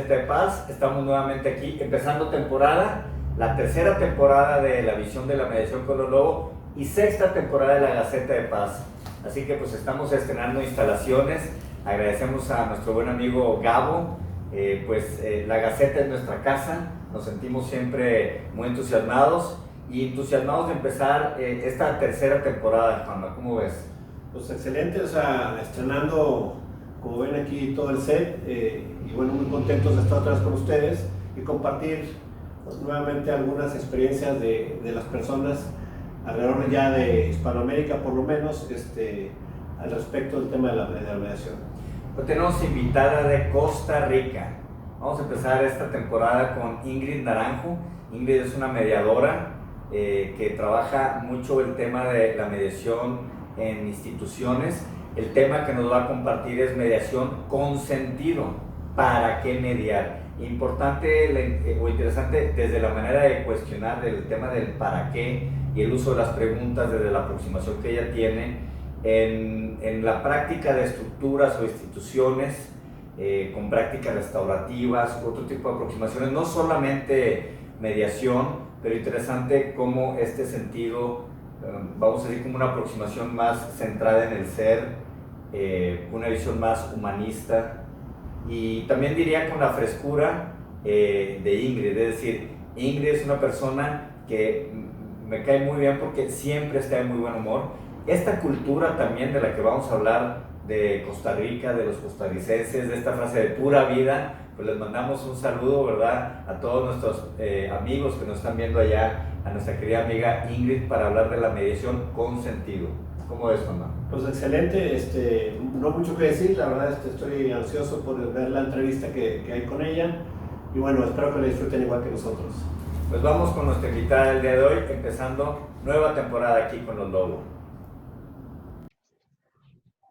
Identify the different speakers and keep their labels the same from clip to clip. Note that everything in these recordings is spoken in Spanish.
Speaker 1: Gaceta de Paz. Estamos nuevamente aquí empezando temporada, la tercera temporada de La Visión de la Mediación con los Lobos y sexta temporada de la Gaceta de Paz. Así que pues estamos estrenando instalaciones. Agradecemos a nuestro buen amigo Gabo. La Gaceta es nuestra casa. Nos sentimos siempre muy entusiasmados y entusiasmados de empezar esta tercera temporada. Juanma, ¿cómo ves?
Speaker 2: Pues excelente, o sea, estrenando, como ven aquí, todo el set, y bueno, muy contentos de estar otra vez con ustedes y compartir pues, nuevamente algunas experiencias de las personas alrededor ya de Hispanoamérica, por lo menos, al respecto del tema de la mediación.
Speaker 1: Hoy tenemos invitada de Costa Rica. Vamos a empezar esta temporada con Ingrid Naranjo. Ingrid es una mediadora que trabaja mucho el tema de la mediación en instituciones. El tema que nos va a compartir es mediación con sentido. ¿Para qué mediar? Importante o interesante desde la manera de cuestionar el tema del para qué y el uso de las preguntas desde la aproximación que ella tiene en la práctica de estructuras o instituciones, con prácticas restaurativas, otro tipo de aproximaciones, no solamente mediación, pero interesante cómo este sentido, vamos a decir, como una aproximación más centrada en el ser, una visión más humanista, y también diría con la frescura de Ingrid. Es decir, Ingrid es una persona que me cae muy bien porque siempre está de muy buen humor. Esta cultura también de la que vamos a hablar de Costa Rica, de los costarricenses, de esta frase de pura vida, pues les mandamos un saludo, ¿verdad?, a todos nuestros amigos que nos están viendo allá, a nuestra querida amiga Ingrid, para hablar de la mediación con sentido. ¿Cómo ves, mamá?
Speaker 2: Pues excelente, no mucho que decir, la verdad estoy ansioso por ver la entrevista que hay con ella y bueno, espero que la disfruten igual que nosotros.
Speaker 1: Pues vamos con nuestra invitada del día de hoy, empezando nueva temporada aquí con los Lobos.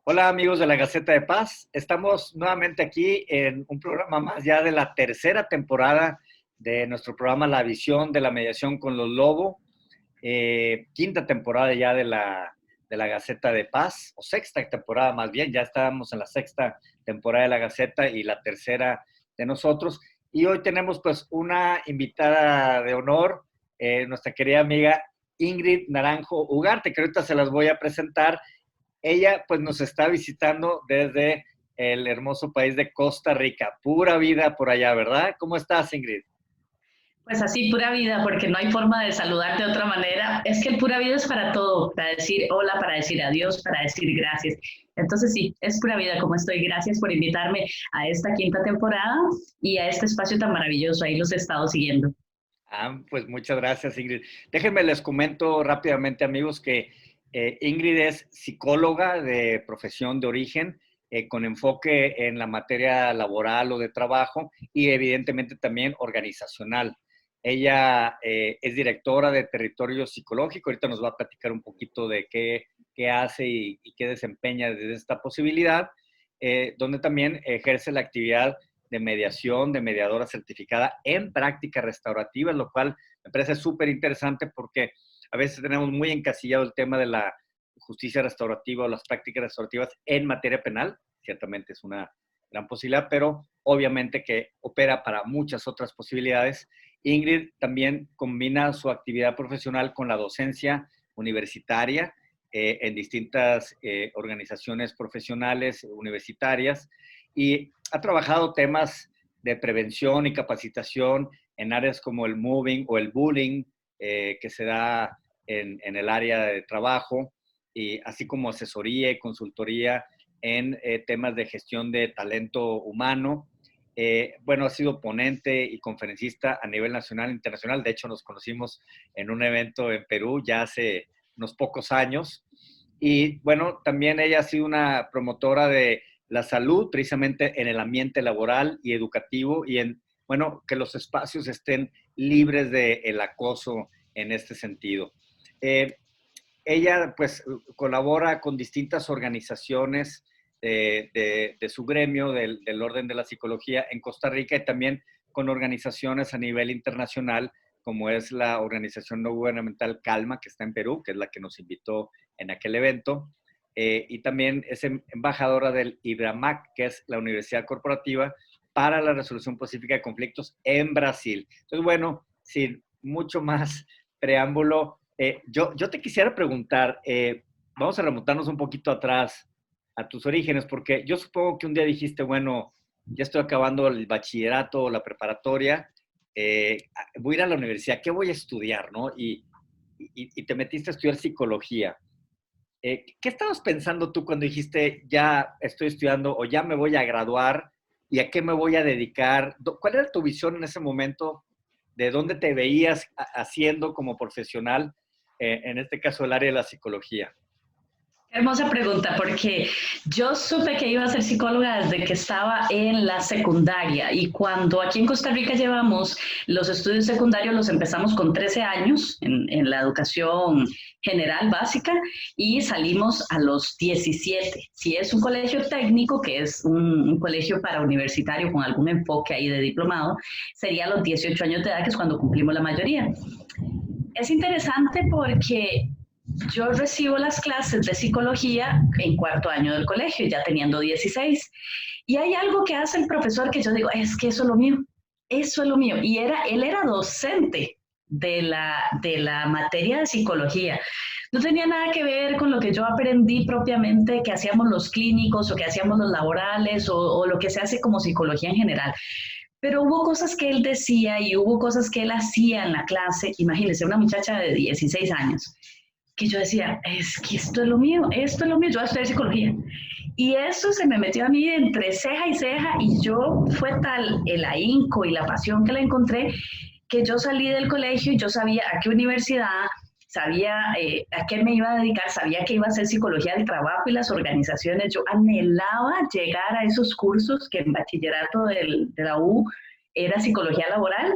Speaker 1: Hola amigos de la Gaceta de Paz, estamos nuevamente aquí en un programa más ya de la tercera temporada de nuestro programa La Visión de la Mediación con los Lobos, quinta temporada ya de la Gaceta de Paz, o sexta temporada más bien, ya estábamos en la sexta temporada de la Gaceta y la tercera de nosotros. Y hoy tenemos pues una invitada de honor, nuestra querida amiga Ingrid Naranjo Ugarte, que ahorita se las voy a presentar. Ella pues nos está visitando desde el hermoso país de Costa Rica. Pura vida por allá, ¿verdad? ¿Cómo estás, Ingrid?
Speaker 3: Pues así, pura vida, porque no hay forma de saludar de otra manera. Es que el pura vida es para todo, para decir hola, para decir adiós, para decir gracias. Entonces sí, es pura vida como estoy. Gracias por invitarme a esta quinta temporada y a este espacio tan maravilloso. Ahí los he estado siguiendo.
Speaker 1: Pues muchas gracias, Ingrid. Déjenme les comento rápidamente, amigos, que Ingrid es psicóloga de profesión de origen, con enfoque en la materia laboral o de trabajo y evidentemente también organizacional. Ella es directora de Territorio Psicológico. Ahorita nos va a platicar un poquito de qué hace y qué desempeña desde esta posibilidad, donde también ejerce la actividad de mediación, de mediadora certificada en prácticas restaurativas, lo cual me parece súper interesante porque a veces tenemos muy encasillado el tema de la justicia restaurativa o las prácticas restaurativas en materia penal. Ciertamente es una gran posibilidad, pero obviamente que opera para muchas otras posibilidades. Ingrid también combina su actividad profesional con la docencia universitaria en distintas organizaciones profesionales universitarias, y ha trabajado temas de prevención y capacitación en áreas como el moving o el bullying que se da en el área de trabajo, y así como asesoría y consultoría en temas de gestión de talento humano. Ha sido ponente y conferencista a nivel nacional e internacional. De hecho, nos conocimos en un evento en Perú ya hace unos pocos años. Y bueno, también ella ha sido una promotora de la salud, precisamente en el ambiente laboral y educativo, y que los espacios estén libres del acoso en este sentido. Ella pues colabora con distintas organizaciones de su gremio, del orden de la psicología en Costa Rica, y también con organizaciones a nivel internacional, como es la organización no gubernamental Calma, que está en Perú, que es la que nos invitó en aquel evento, y también es embajadora del IBRAMAC, que es la Universidad Corporativa, para la resolución pacífica de conflictos en Brasil. Entonces, bueno, sin mucho más preámbulo, yo te quisiera preguntar, vamos a remontarnos un poquito atrás a tus orígenes, porque yo supongo que un día dijiste, bueno, ya estoy acabando el bachillerato o la preparatoria, voy a ir a la universidad, ¿qué voy a estudiar, no? Y te metiste a estudiar psicología. ¿Qué estabas pensando tú cuando dijiste, ya estoy estudiando o ya me voy a graduar y a qué me voy a dedicar? ¿Cuál era tu visión en ese momento de dónde te veías haciendo como profesional, en este caso el área de la psicología?
Speaker 3: Hermosa pregunta, porque yo supe que iba a ser psicóloga desde que estaba en la secundaria y cuando aquí en Costa Rica llevamos los estudios secundarios, los empezamos con 13 años en la educación general básica y salimos a los 17. Si es un colegio técnico, que es un colegio para universitario con algún enfoque ahí de diplomado, sería a los 18 años de edad, que es cuando cumplimos la mayoría. Es interesante porque yo recibo las clases de psicología en cuarto año del colegio, ya teniendo 16. Y hay algo que hace el profesor que yo digo, es que eso es lo mío, eso es lo mío. Y él era docente de la materia de psicología. No tenía nada que ver con lo que yo aprendí propiamente, que hacíamos los clínicos o que hacíamos los laborales o lo que se hace como psicología en general. Pero hubo cosas que él decía y hubo cosas que él hacía en la clase. Imagínense, una muchacha de 16 años que yo decía, es que esto es lo mío, yo voy a estudiar psicología. Y eso se me metió a mí entre ceja y ceja y yo fue tal el ahínco y la pasión que la encontré que yo salí del colegio y yo sabía a qué universidad, sabía a qué me iba a dedicar, sabía que iba a hacer psicología del trabajo y las organizaciones. Yo anhelaba llegar a esos cursos que en bachillerato de la U era psicología laboral,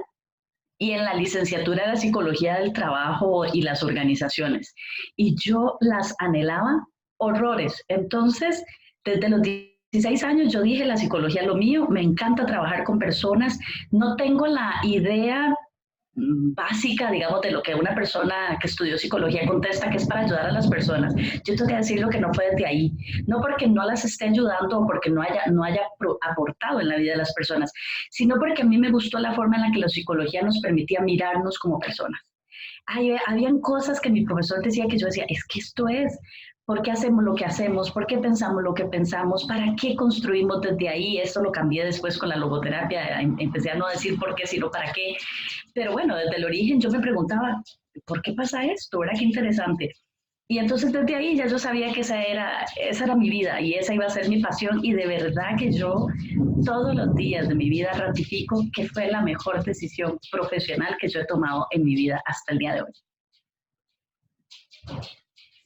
Speaker 3: y en la licenciatura de la psicología del trabajo y las organizaciones. Y yo las anhelaba horrores. Entonces, desde los 16 años yo dije, la psicología es lo mío, me encanta trabajar con personas, no tengo la idea básica, digamos, de lo que una persona que estudió psicología contesta, que es para ayudar a las personas. Yo tengo que decirlo que no fue desde ahí, no porque no las esté ayudando o porque no haya aportado en la vida de las personas, sino porque a mí me gustó la forma en la que la psicología nos permitía mirarnos como personas. Habían cosas que mi profesor decía que yo decía, es que esto es, ¿por qué hacemos lo que hacemos? ¿Por qué pensamos lo que pensamos? ¿Para qué construimos desde ahí? Eso lo cambié después con la logoterapia, empecé a no decir por qué, sino para qué. Pero bueno, desde el origen yo me preguntaba, ¿por qué pasa esto? ¿Verdad? Qué interesante. Y entonces desde ahí ya yo sabía que esa era mi vida y esa iba a ser mi pasión y de verdad que yo todos los días de mi vida ratifico que fue la mejor decisión profesional que yo he tomado en mi vida hasta el día de hoy.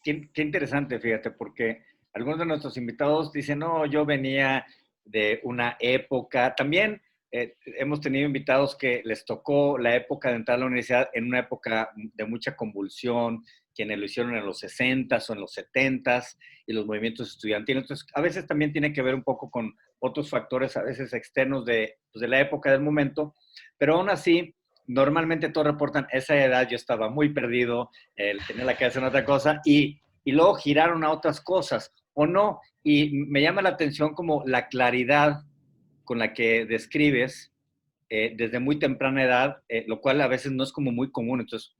Speaker 1: Qué interesante, fíjate, porque algunos de nuestros invitados dicen, no, yo venía de una época, también hemos tenido invitados que les tocó la época de entrar a la universidad en una época de mucha convulsión, quienes lo hicieron en los 60s o en los 70s y los movimientos estudiantiles. Entonces, a veces también tiene que ver un poco con otros factores, a veces externos de la época del momento, pero aún así, normalmente todos reportan, esa edad yo estaba muy perdido, tenía la cabeza en otra cosa, y luego giraron a otras cosas, o no, y me llama la atención como la claridad con la que describes desde muy temprana edad, lo cual a veces no es como muy común, entonces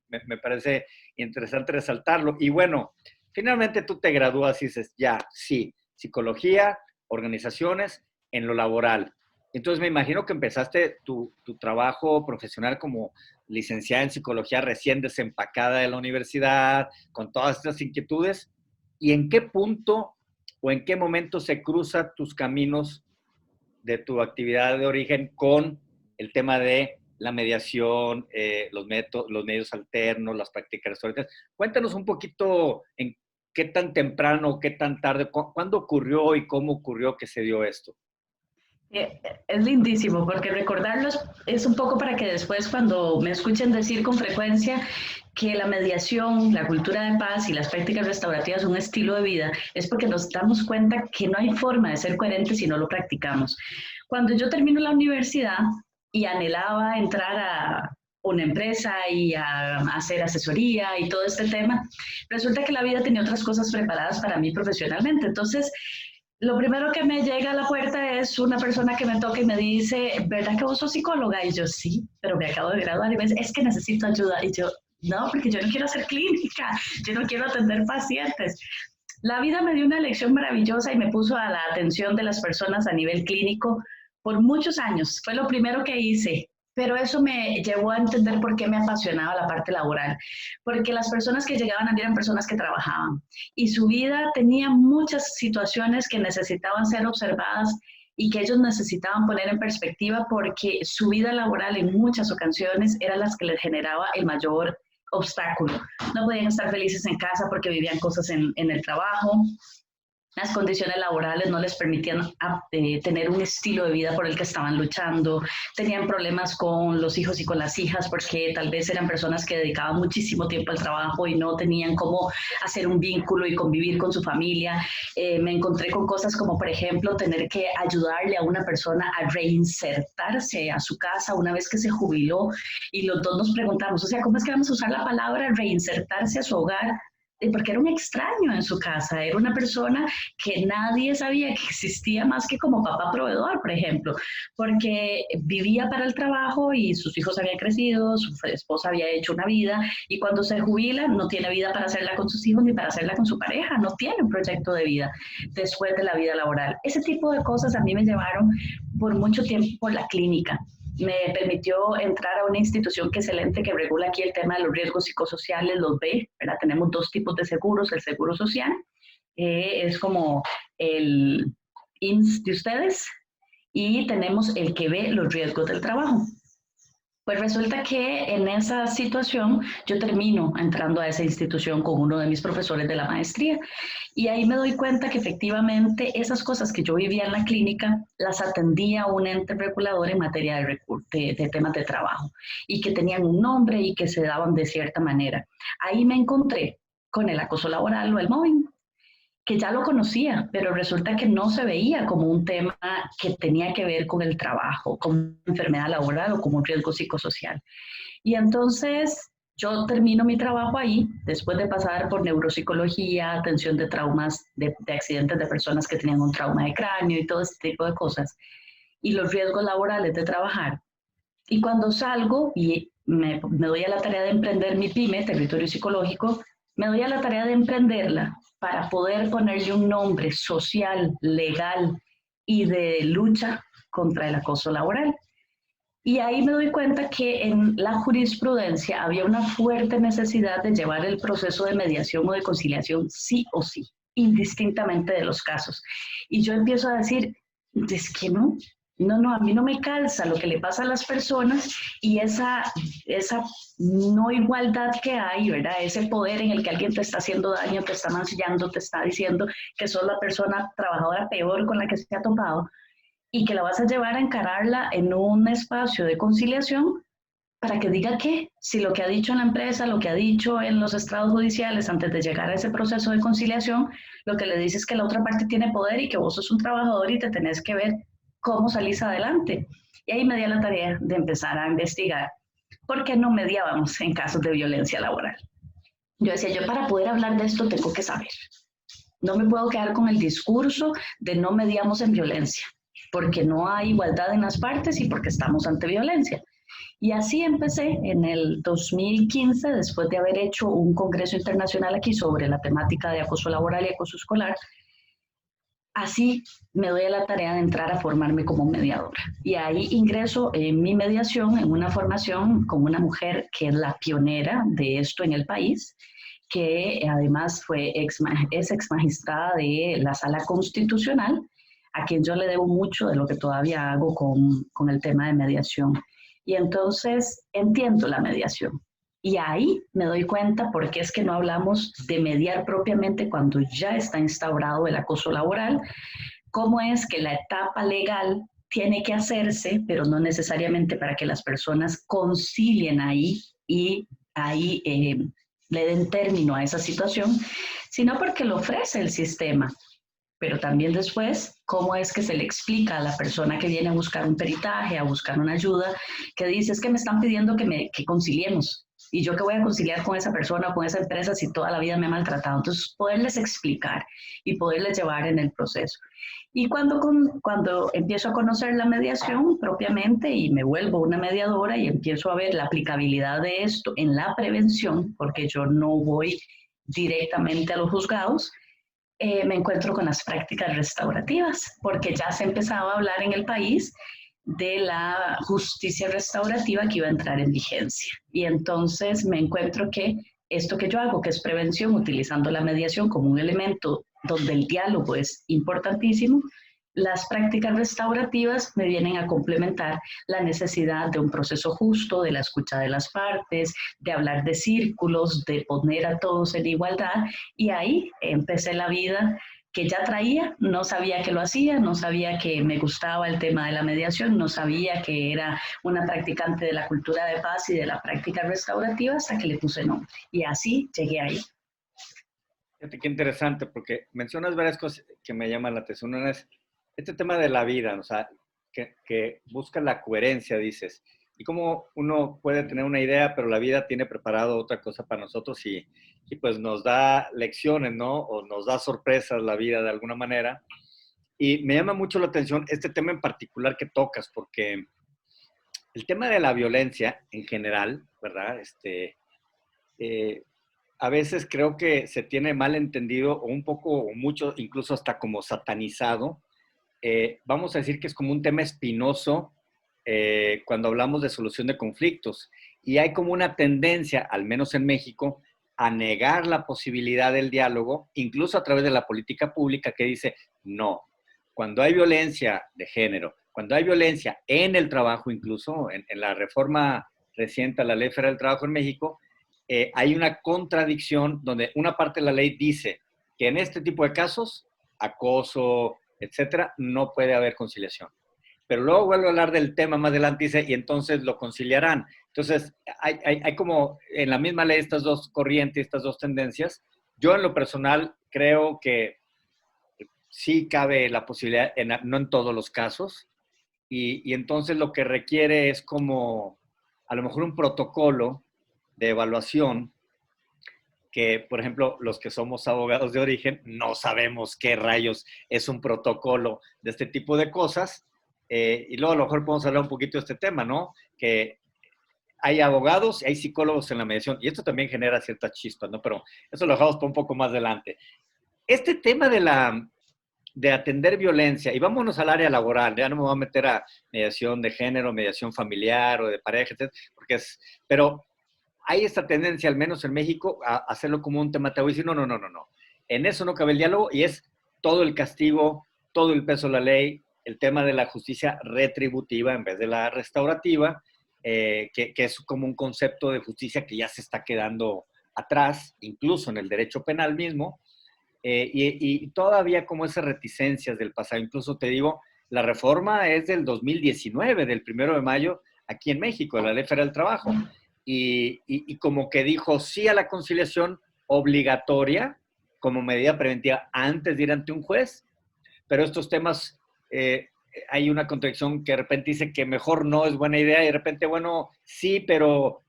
Speaker 1: me parece interesante resaltarlo. Y bueno, finalmente tú te gradúas y dices, ya, sí, psicología, organizaciones, en lo laboral. Entonces me imagino que empezaste tu trabajo profesional como licenciada en psicología recién desempacada de la universidad, con todas estas inquietudes. ¿Y en qué punto o en qué momento se cruzan tus caminos de tu actividad de origen con el tema de la mediación, los medios alternos, las prácticas restaurativas? Cuéntanos un poquito en qué tan temprano, qué tan tarde, cuándo ocurrió y cómo ocurrió que se dio esto.
Speaker 3: Es lindísimo porque recordarlos es un poco para que después cuando me escuchen decir con frecuencia que la mediación, la cultura de paz y las prácticas restaurativas son un estilo de vida, es porque nos damos cuenta que no hay forma de ser coherentes si no lo practicamos. Cuando yo termino la universidad y anhelaba entrar a una empresa y a hacer asesoría y todo este tema, resulta que la vida tenía otras cosas preparadas para mí profesionalmente. Entonces, Lo primero que me llega a la puerta es una persona que me toca y me dice, ¿verdad que vos sos psicóloga? Y yo, sí, pero me acabo de graduar. Y me dice, es que necesito ayuda. Y yo, no, porque yo no quiero hacer clínica, yo no quiero atender pacientes. La vida me dio una lección maravillosa y me puso a la atención de las personas a nivel clínico por muchos años. Fue lo primero que hice, pero eso me llevó a entender por qué me apasionaba la parte laboral. Porque las personas que llegaban a mí eran personas que trabajaban y su vida tenía muchas situaciones que necesitaban ser observadas y que ellos necesitaban poner en perspectiva porque su vida laboral en muchas ocasiones era las que les generaba el mayor obstáculo. No podían estar felices en casa porque vivían cosas en el trabajo. Las condiciones laborales no les permitían tener un estilo de vida por el que estaban luchando. Tenían problemas con los hijos y con las hijas porque tal vez eran personas que dedicaban muchísimo tiempo al trabajo y no tenían cómo hacer un vínculo y convivir con su familia. Me encontré con cosas como, por ejemplo, tener que ayudarle a una persona a reinsertarse a su casa una vez que se jubiló. Y los dos nos preguntamos, o sea, ¿cómo es que vamos a usar la palabra reinsertarse a su hogar? Porque era un extraño en su casa, era una persona que nadie sabía que existía más que como papá proveedor, por ejemplo, porque vivía para el trabajo y sus hijos habían crecido, su esposa había hecho una vida y cuando se jubila no tiene vida para hacerla con sus hijos ni para hacerla con su pareja, no tiene un proyecto de vida después de la vida laboral. Ese tipo de cosas a mí me llevaron por mucho tiempo por la clínica. Me permitió entrar a una institución que es el ente que regula aquí el tema de los riesgos psicosociales, los B, ¿verdad? Tenemos dos tipos de seguros, el seguro social, es como el IMSS de ustedes, y tenemos el que ve los riesgos del trabajo. Pues resulta que en esa situación yo termino entrando a esa institución con uno de mis profesores de la maestría y ahí me doy cuenta que efectivamente esas cosas que yo vivía en la clínica las atendía un ente regulador en materia de temas de trabajo y que tenían un nombre y que se daban de cierta manera. Ahí me encontré con el acoso laboral o el mobbing, que ya lo conocía, pero resulta que no se veía como un tema que tenía que ver con el trabajo, con una enfermedad laboral o como un riesgo psicosocial. Y entonces yo termino mi trabajo ahí, después de pasar por neuropsicología, atención de traumas, de accidentes de personas que tenían un trauma de cráneo y todo este tipo de cosas, y los riesgos laborales de trabajar. Y cuando salgo y me doy a la tarea de emprender mi pyme, Territorio Psicológico, me doy a la tarea de emprenderla para poder ponerle un nombre social, legal y de lucha contra el acoso laboral. Y ahí me doy cuenta que en la jurisprudencia había una fuerte necesidad de llevar el proceso de mediación o de conciliación sí o sí, indistintamente de los casos. Y yo empiezo a decir, es que no, a mí no me calza lo que le pasa a las personas y esa no igualdad que hay, ¿verdad? Ese poder en el que alguien te está haciendo daño, te está mancillando, te está diciendo que sos la persona trabajadora peor con la que se ha topado y que la vas a llevar a encararla en un espacio de conciliación para que diga que si lo que ha dicho en la empresa, lo que ha dicho en los estrados judiciales antes de llegar a ese proceso de conciliación, lo que le dice es que la otra parte tiene poder y que vos sos un trabajador y te tenés que ver cómo salís adelante. Y ahí me di a la tarea de empezar a investigar por qué no mediábamos en casos de violencia laboral. Yo decía, yo para poder hablar de esto tengo que saber. No me puedo quedar con el discurso de no mediamos en violencia, porque no hay igualdad en las partes y porque estamos ante violencia. Y así empecé en el 2015, después de haber hecho un congreso internacional aquí sobre la temática de acoso laboral y acoso escolar. Así me doy a la tarea de entrar a formarme como mediadora. Y ahí ingreso en mi mediación, en una formación con una mujer que es la pionera de esto en el país, que además es ex magistrada de la Sala Constitucional, a quien yo le debo mucho de lo que todavía hago con el tema de mediación. Y entonces entiendo la mediación. Y ahí me doy cuenta por qué es que no hablamos de mediar propiamente cuando ya está instaurado el acoso laboral, cómo es que la etapa legal tiene que hacerse, pero no necesariamente para que las personas concilien ahí y ahí le den término a esa situación, sino porque lo ofrece el sistema. Pero también después, cómo es que se le explica a la persona que viene a buscar un peritaje, a buscar una ayuda, que dice, es que me están pidiendo que conciliemos. Y yo que voy a conciliar con esa persona o con esa empresa si toda la vida me ha maltratado. Entonces, poderles explicar y poderles llevar en el proceso. Y cuando empiezo a conocer la mediación propiamente y me vuelvo una mediadora y empiezo a ver la aplicabilidad de esto en la prevención, porque yo no voy directamente a los juzgados, me encuentro con las prácticas restaurativas, porque ya se empezaba a hablar en el país de la justicia restaurativa que iba a entrar en vigencia. Y entonces me encuentro que esto que yo hago, que es prevención, utilizando la mediación como un elemento donde el diálogo es importantísimo, las prácticas restaurativas me vienen a complementar la necesidad de un proceso justo, de la escucha de las partes, de hablar de círculos, de poner a todos en igualdad. Y ahí empecé la vida que ya traía, no sabía que lo hacía, no sabía que me gustaba el tema de la mediación, no sabía que era una practicante de la cultura de paz y de la práctica restaurativa hasta que le puse nombre. Y así llegué ahí.
Speaker 1: Fíjate qué interesante, porque mencionas varias cosas que me llaman la atención. Una es este tema de la vida, o sea, que busca la coherencia, dices. Y cómo uno puede tener una idea, pero la vida tiene preparado otra cosa para nosotros y pues nos da lecciones, ¿no? O nos da sorpresas la vida de alguna manera. Y me llama mucho la atención este tema en particular que tocas, porque el tema de la violencia en general, ¿verdad? Eh, a veces creo que se tiene mal entendido o un poco o mucho, incluso hasta como satanizado. Vamos a decir que es como un tema espinoso cuando hablamos de solución de conflictos. Y hay como una tendencia, al menos en México, a negar la posibilidad del diálogo, incluso a través de la política pública que dice, no, cuando hay violencia de género, cuando hay violencia en el trabajo, incluso en la reforma reciente a la Ley Federal del Trabajo en México, hay una contradicción donde una parte de la ley dice que en este tipo de casos, acoso, etcétera, no puede haber conciliación. Pero luego vuelvo a hablar del tema más adelante y dice, y entonces lo conciliarán. Entonces, hay como en la misma ley estas dos corrientes, estas dos tendencias. Yo en lo personal creo que sí cabe la posibilidad, no en todos los casos, y entonces lo que requiere es como a lo mejor un protocolo de evaluación que, por ejemplo, los que somos abogados de origen no sabemos qué rayos es un protocolo de este tipo de cosas. Y luego a lo mejor podemos hablar un poquito de este tema, ¿no? Que hay abogados y hay psicólogos en la mediación, y esto también genera ciertas chispas, ¿no? Pero eso lo dejamos para un poco más adelante. Este tema de atender violencia, y vámonos al área laboral, ya no me voy a meter a mediación de género, mediación familiar o de pareja, etc., porque pero hay esta tendencia, al menos en México, a hacerlo como un tema tabú y decir, no, no, no, no, no. En eso no cabe el diálogo y es todo el castigo, todo el peso de la ley, el tema de la justicia retributiva en vez de la restaurativa, que es como un concepto de justicia que ya se está quedando atrás, incluso en el derecho penal mismo, y todavía como esas reticencias del pasado. Incluso te digo, la reforma es del 2019, del 1 de mayo, aquí en México, la Ley Federal del Trabajo. Y como que dijo sí a la conciliación obligatoria como medida preventiva antes de ir ante un juez, pero estos temas, hay una contradicción que de repente dice que mejor no es buena idea y de repente, bueno, sí, pero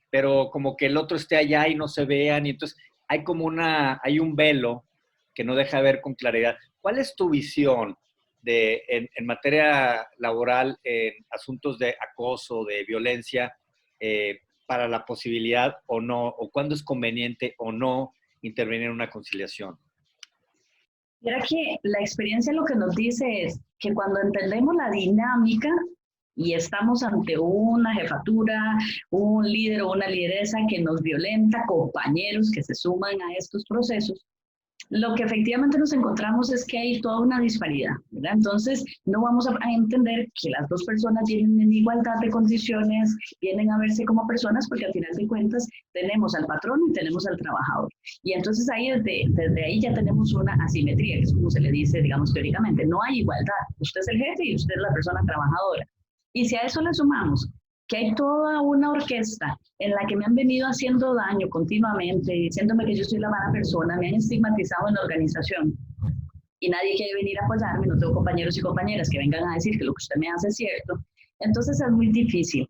Speaker 1: como que el otro esté allá y no se vean, y entonces hay un velo que no deja ver con claridad. ¿Cuál es tu visión en materia laboral, en asuntos de acoso, de violencia, para la posibilidad o no, o cuándo es conveniente o no intervenir en una conciliación?
Speaker 3: Mira que la experiencia lo que nos dice es que cuando entendemos la dinámica y estamos ante una jefatura, un líder o una lideresa que nos violenta, compañeros que se suman a estos procesos, lo que efectivamente nos encontramos es que hay toda una disparidad, ¿verdad? Entonces, no vamos a entender que las dos personas vienen en igualdad de condiciones, vienen a verse como personas, porque al final de cuentas tenemos al patrón y tenemos al trabajador. Y entonces ahí desde ahí ya tenemos una asimetría, que es como se le dice, digamos, teóricamente. No hay igualdad. Usted es el jefe y usted es la persona trabajadora. Y si a eso le sumamos que hay toda una orquesta en la que me han venido haciendo daño continuamente, diciéndome que yo soy la mala persona, me han estigmatizado en la organización y nadie quiere venir a apoyarme, no tengo compañeros y compañeras que vengan a decir que lo que usted me hace es cierto, entonces es muy difícil.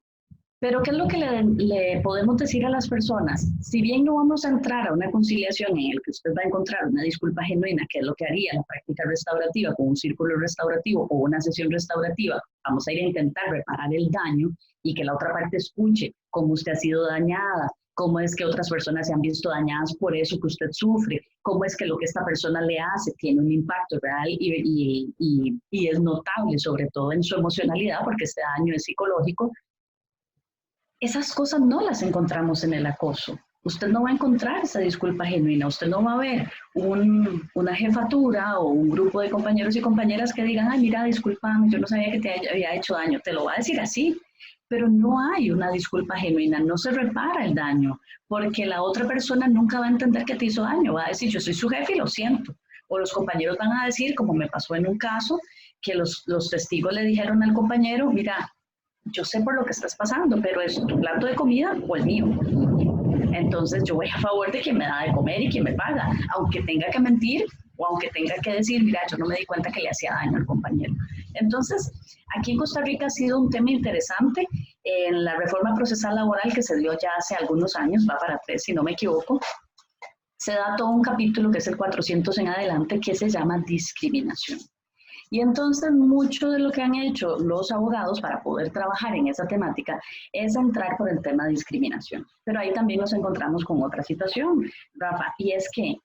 Speaker 3: Pero ¿qué es lo que le podemos decir a las personas? Si bien no vamos a entrar a una conciliación en el que usted va a encontrar una disculpa genuina, que es lo que haría la práctica restaurativa con un círculo restaurativo o una sesión restaurativa, vamos a ir a intentar reparar el daño y que la otra parte escuche cómo usted ha sido dañada, cómo es que otras personas se han visto dañadas por eso que usted sufre, cómo es que lo que esta persona le hace tiene un impacto real y es notable, sobre todo en su emocionalidad, porque este daño es psicológico. Esas cosas no las encontramos en el acoso. Usted no va a encontrar esa disculpa genuina, usted no va a ver una jefatura o un grupo de compañeros y compañeras que digan, ay, mira, discúlpame, yo no sabía que te había hecho daño. Te lo va a decir así, pero no hay una disculpa genuina, no se repara el daño, porque la otra persona nunca va a entender que te hizo daño, va a decir, yo soy su jefe y lo siento. O los compañeros van a decir, como me pasó en un caso, que los testigos le dijeron al compañero, mira, yo sé por lo que estás pasando, pero ¿es tu plato de comida o el mío? Entonces yo voy a favor de quien me da de comer y quien me paga, aunque tenga que mentir o aunque tenga que decir, mira, yo no me di cuenta que le hacía daño al compañero. Entonces, aquí en Costa Rica ha sido un tema interesante. En la reforma procesal laboral que se dio ya hace algunos años, va para 3 si no me equivoco, se da todo un capítulo que es el 400 en adelante que se llama discriminación. Y entonces mucho de lo que han hecho los abogados para poder trabajar en esa temática es entrar por el tema de discriminación. Pero ahí también nos encontramos con otra situación, Rafa, y es que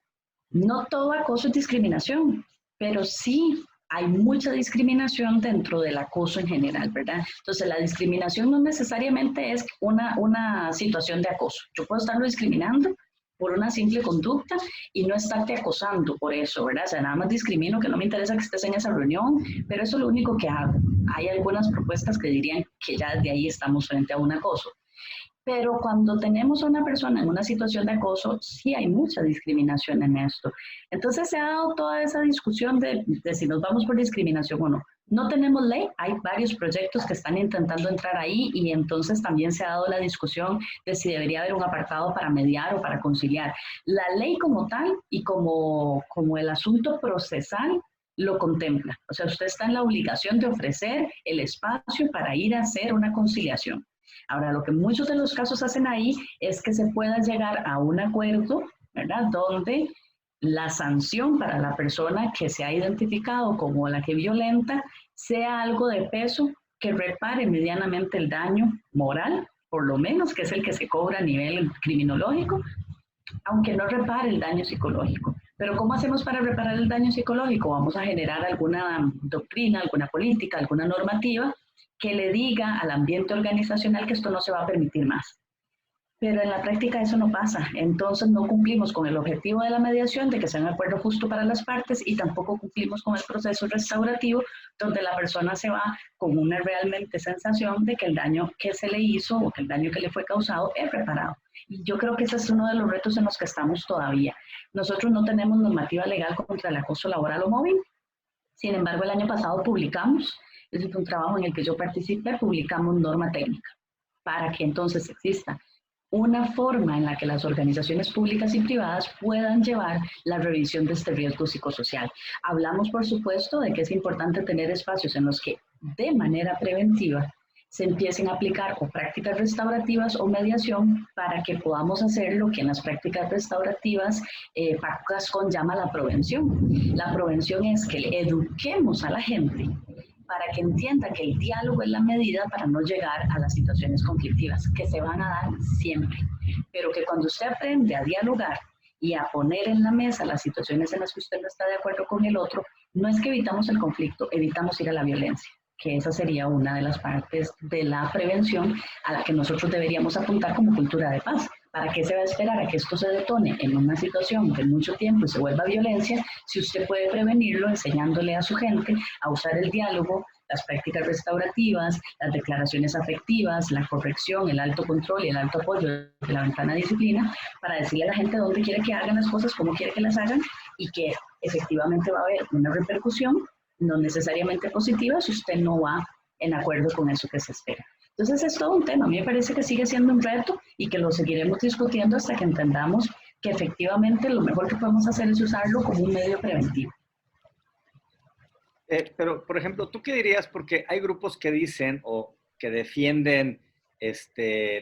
Speaker 3: no todo acoso es discriminación, pero sí hay mucha discriminación dentro del acoso en general, ¿verdad? Entonces la discriminación no necesariamente es una situación de acoso. Yo puedo estarlo discriminando por una simple conducta y no estarte acosando por eso, ¿verdad? O sea, nada más discrimino que no me interesa que estés en esa reunión, pero eso es lo único que hago. Hay algunas propuestas que dirían que ya desde ahí estamos frente a un acoso. Pero cuando tenemos a una persona en una situación de acoso, sí hay mucha discriminación en esto. Entonces se ha dado toda esa discusión de si nos vamos por discriminación o no. No tenemos ley, hay varios proyectos que están intentando entrar ahí y entonces también se ha dado la discusión de si debería haber un apartado para mediar o para conciliar. La ley como tal y como el asunto procesal lo contempla. O sea, usted está en la obligación de ofrecer el espacio para ir a hacer una conciliación. Ahora, lo que muchos de los casos hacen ahí es que se pueda llegar a un acuerdo, ¿verdad? Donde la sanción para la persona que se ha identificado como la que violenta sea algo de peso que repare medianamente el daño moral, por lo menos, que es el que se cobra a nivel criminológico, aunque no repare el daño psicológico. Pero ¿cómo hacemos para reparar el daño psicológico? Vamos a generar alguna doctrina, alguna política, alguna normativa que le diga al ambiente organizacional que esto no se va a permitir más. Pero en la práctica eso no pasa, entonces no cumplimos con el objetivo de la mediación, de que sea un acuerdo justo para las partes, y tampoco cumplimos con el proceso restaurativo, donde la persona se va con una realmente sensación de que el daño que se le hizo o que el daño que le fue causado es reparado. Y yo creo que ese es uno de los retos en los que estamos todavía. Nosotros no tenemos normativa legal contra el acoso laboral o móvil, sin embargo el año pasado publicamos, ese fue un trabajo en el que yo participé, publicamos norma técnica, para que entonces exista una forma en la que las organizaciones públicas y privadas puedan llevar la revisión de este riesgo psicosocial. Hablamos, por supuesto, de que es importante tener espacios en los que, de manera preventiva, se empiecen a aplicar o prácticas restaurativas o mediación para que podamos hacer lo que en las prácticas restaurativas PACASCON llama la prevención. La prevención es que le eduquemos a la gente para que entienda que el diálogo es la medida para no llegar a las situaciones conflictivas, que se van a dar siempre, pero que cuando usted aprende a dialogar y a poner en la mesa las situaciones en las que usted no está de acuerdo con el otro, no es que evitamos el conflicto, evitamos ir a la violencia, que esa sería una de las partes de la prevención a la que nosotros deberíamos apuntar como cultura de paz. ¿Para qué se va a esperar a que esto se detone en una situación de mucho tiempo y se vuelva violencia si usted puede prevenirlo enseñándole a su gente a usar el diálogo, las prácticas restaurativas, las declaraciones afectivas, la corrección, el alto control y el alto apoyo de la ventana de disciplina para decirle a la gente dónde quiere que hagan las cosas, cómo quiere que las hagan y que efectivamente va a haber una repercusión no necesariamente positiva si usted no va en acuerdo con eso que se espera. Entonces es todo un tema, a mí me parece que sigue siendo un reto y que lo seguiremos discutiendo hasta que entendamos que efectivamente lo mejor que podemos hacer es usarlo como un medio preventivo.
Speaker 1: Pero, por ejemplo, ¿tú qué dirías? Porque hay grupos que dicen o que defienden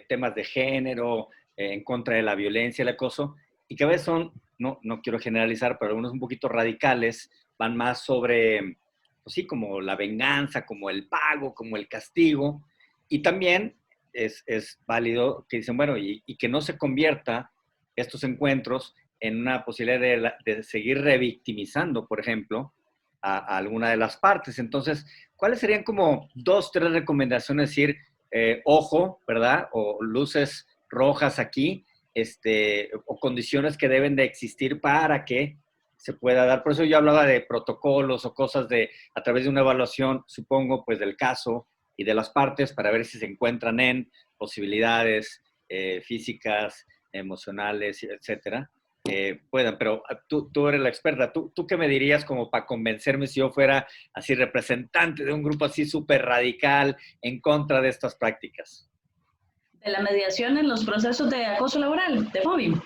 Speaker 1: temas de género, en contra de la violencia, el acoso, y que a veces son, no quiero generalizar, pero algunos un poquito radicales, van más sobre, pues sí, como la venganza, como el pago, como el castigo, y también es válido que dicen, bueno, y que no se convierta estos encuentros en una posibilidad de seguir revictimizando, por ejemplo, a alguna de las partes. Entonces, ¿cuáles serían como 2, 3 recomendaciones? Decir, ojo, ¿verdad? O luces rojas aquí, o condiciones que deben de existir para que se pueda dar. Por eso yo hablaba de protocolos o cosas a través de una evaluación, supongo, pues del caso y de las partes para ver si se encuentran en posibilidades físicas, emocionales, etcétera, puedan. Pero tú eres la experta. ¿Tú qué me dirías como para convencerme si yo fuera así representante de un grupo así súper radical en contra de estas prácticas?
Speaker 3: De la mediación en los procesos de acoso laboral, de mobbing.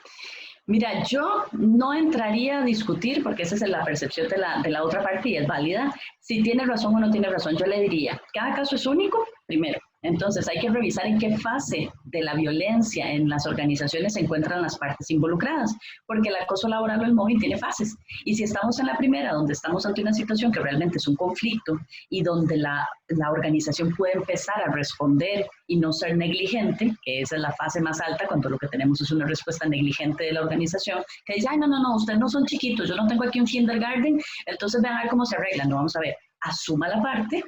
Speaker 3: Mira, yo no entraría a discutir, porque esa es la percepción de la otra parte y es válida, si tiene razón o no tiene razón. Yo le diría, cada caso es único, primero. Entonces hay que revisar en qué fase de la violencia en las organizaciones se encuentran las partes involucradas, porque el acoso laboral o el mobbing tiene fases. Y si estamos en la primera, donde estamos ante una situación que realmente es un conflicto y donde la organización puede empezar a responder y no ser negligente, que esa es la fase más alta, cuando lo que tenemos es una respuesta negligente de la organización, que dice, ay, no, ustedes no son chiquitos, yo no tengo aquí un kindergarten, entonces vean a ver cómo se arreglan. No, vamos a ver, asuma la parte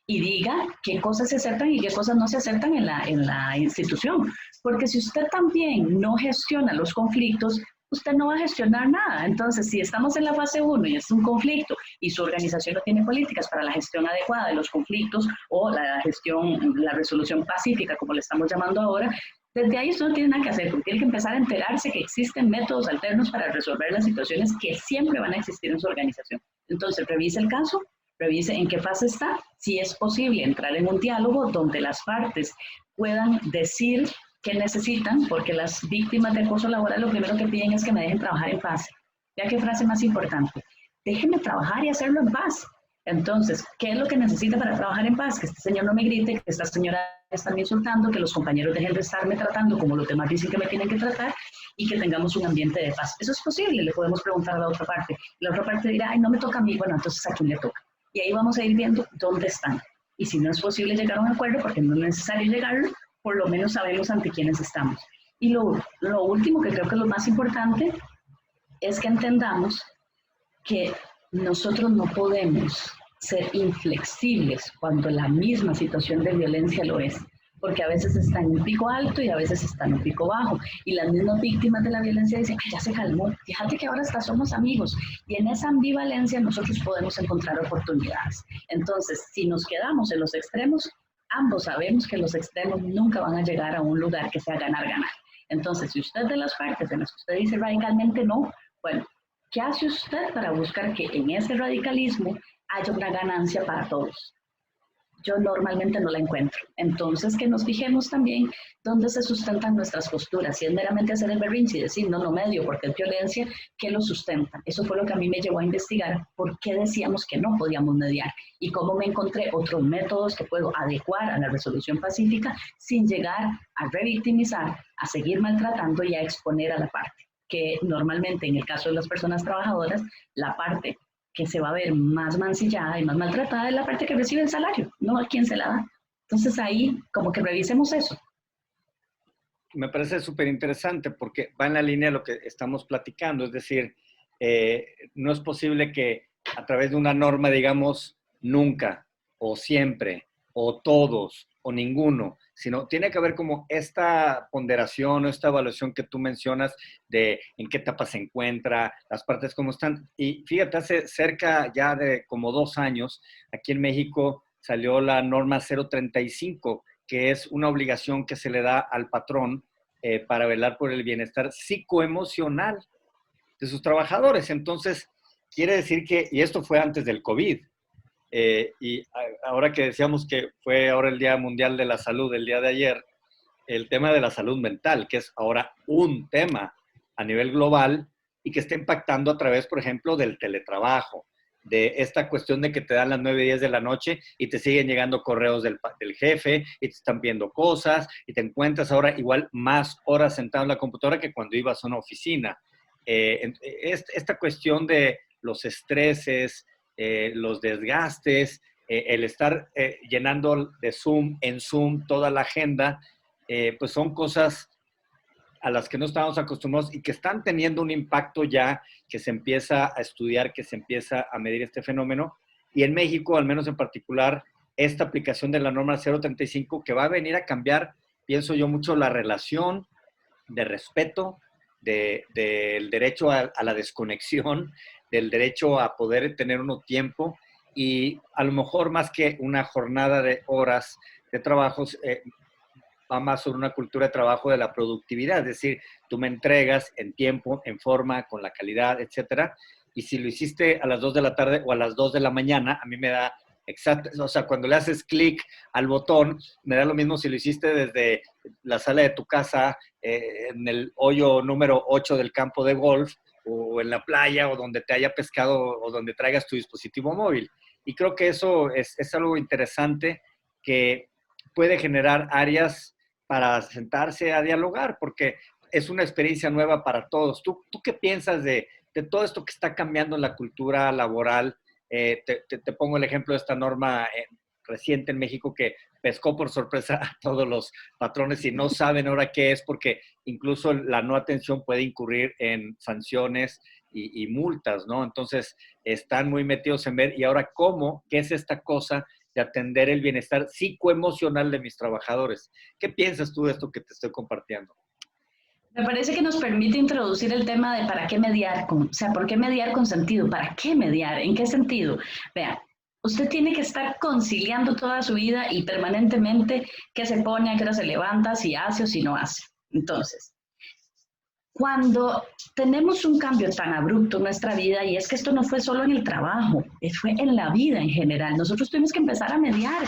Speaker 3: y diga qué cosas se aceptan y qué cosas no se aceptan en la institución. Porque si usted también no gestiona los conflictos, usted no va a gestionar nada. Entonces, si estamos en la fase 1 y es un conflicto y su organización no tiene políticas para la gestión adecuada de los conflictos o la resolución pacífica, como le estamos llamando ahora, desde ahí usted no tiene nada que hacer, porque tiene que empezar a enterarse que existen métodos alternos para resolver las situaciones que siempre van a existir en su organización. Entonces, revise el caso, revise en qué fase está, si es posible entrar en un diálogo donde las partes puedan decir qué necesitan, porque las víctimas de acoso laboral lo primero que piden es que me dejen trabajar en paz. ¿Ya qué frase más importante? Déjenme trabajar y hacerlo en paz. Entonces, ¿qué es lo que necesita para trabajar en paz? Que este señor no me grite, que esta señora me está insultando, que los compañeros dejen de estarme tratando como los demás dicen que me tienen que tratar y que tengamos un ambiente de paz. Eso es posible, le podemos preguntar a la otra parte. La otra parte dirá, ay, no me toca a mí, bueno, entonces ¿a quién le toca? Y ahí vamos a ir viendo dónde están. Y si no es posible llegar a un acuerdo, porque no es necesario llegarlo, por lo menos sabemos ante quiénes estamos. Y lo último, que creo que es lo más importante, es que entendamos que nosotros no podemos ser inflexibles cuando la misma situación de violencia lo es, porque a veces está en un pico alto y a veces está en un pico bajo, y las mismas víctimas de la violencia dicen, ay, ya se calmó, fíjate que ahora hasta somos amigos, y en esa ambivalencia nosotros podemos encontrar oportunidades. Entonces, si nos quedamos en los extremos, ambos sabemos que los extremos nunca van a llegar a un lugar que sea ganar-ganar. Entonces, si usted de las partes en las que usted dice radicalmente no, bueno, ¿qué hace usted para buscar que en ese radicalismo haya una ganancia para todos? Yo normalmente no la encuentro. Entonces, que nos fijemos también dónde se sustentan nuestras posturas. Si es meramente hacer el berrinche y decir, no medio porque es violencia, ¿qué lo sustenta? Eso fue lo que a mí me llevó a investigar por qué decíamos que no podíamos mediar y cómo me encontré otros métodos que puedo adecuar a la resolución pacífica sin llegar a revictimizar, a seguir maltratando y a exponer a la parte. Que normalmente en el caso de las personas trabajadoras, la parte que se va a ver más mancillada y más maltratada es la parte que recibe el salario, no a quien se la da. Entonces ahí como que revisemos eso.
Speaker 1: Me parece súper interesante porque va en la línea de lo que estamos platicando, es decir, no es posible que a través de una norma digamos nunca o siempre o todos o ninguno, sino tiene que haber como esta ponderación o esta evaluación que tú mencionas de en qué etapa se encuentra, las partes cómo están. Y fíjate, hace cerca ya de como 2 años, aquí en México salió la norma 035, que es una obligación que se le da al patrón para velar por el bienestar psicoemocional de sus trabajadores. Entonces, quiere decir que, y esto fue antes del COVID, y ahora que decíamos que fue ahora el Día Mundial de la Salud, el día de ayer, el tema de la salud mental, que es ahora un tema a nivel global y que está impactando a través, por ejemplo, del teletrabajo, de esta cuestión de que te dan las 9, 10 de la noche y te siguen llegando correos del jefe y te están pidiendo cosas y te encuentras ahora igual más horas sentado en la computadora que cuando ibas a una oficina. Esta cuestión de los estreses, los desgastes, el estar llenando de Zoom en Zoom toda la agenda, pues son cosas a las que no estábamos acostumbrados y que están teniendo un impacto ya que se empieza a estudiar, que se empieza a medir este fenómeno. Y en México, al menos en particular, esta aplicación de la norma 035 que va a venir a cambiar, pienso yo, mucho la relación de respeto, del derecho a la desconexión, del derecho a poder tener uno tiempo y a lo mejor más que una jornada de horas de trabajos, va más sobre una cultura de trabajo de la productividad, es decir, tú me entregas en tiempo, en forma, con la calidad, etcétera, y si lo hiciste a las 2 de la tarde o a las 2 de la mañana, a mí me da exacto, o sea, cuando le haces clic al botón, me da lo mismo si lo hiciste desde la sala de tu casa, en el hoyo número 8 del campo de golf, o en la playa, o donde te haya pescado, o donde traigas tu dispositivo móvil. Y creo que eso es algo interesante que puede generar áreas para sentarse a dialogar, porque es una experiencia nueva para todos. ¿Tú qué piensas de todo esto que está cambiando en la cultura laboral? Te pongo el ejemplo de esta norma reciente en México que pescó por sorpresa a todos los patrones y no saben ahora qué es, porque incluso la no atención puede incurrir en sanciones y multas, ¿no? Entonces, están muy metidos en ver, y ahora, ¿qué es esta cosa de atender el bienestar psicoemocional de mis trabajadores? ¿Qué piensas tú de esto que te estoy compartiendo?
Speaker 3: Me parece que nos permite introducir el tema de para qué mediar, o sea, ¿por qué mediar con sentido? ¿Para qué mediar? ¿En qué sentido? Vean, usted tiene que estar conciliando toda su vida y permanentemente qué se pone, a qué hora se levanta, si hace o si no hace. Entonces, cuando tenemos un cambio tan abrupto en nuestra vida, y es que esto no fue solo en el trabajo, fue en la vida en general, nosotros tuvimos que empezar a mediar.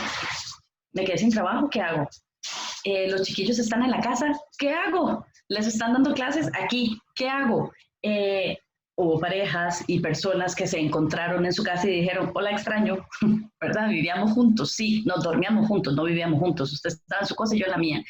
Speaker 3: Me quedé sin trabajo, ¿qué hago? Los chiquillos están en la casa, ¿qué hago? Les están dando clases aquí, ¿qué hago? Hubo parejas y personas que se encontraron en su casa y dijeron, hola, extraño, ¿verdad? Vivíamos juntos, sí, nos dormíamos juntos, no vivíamos juntos, usted estaba en su cosa y yo en la mía.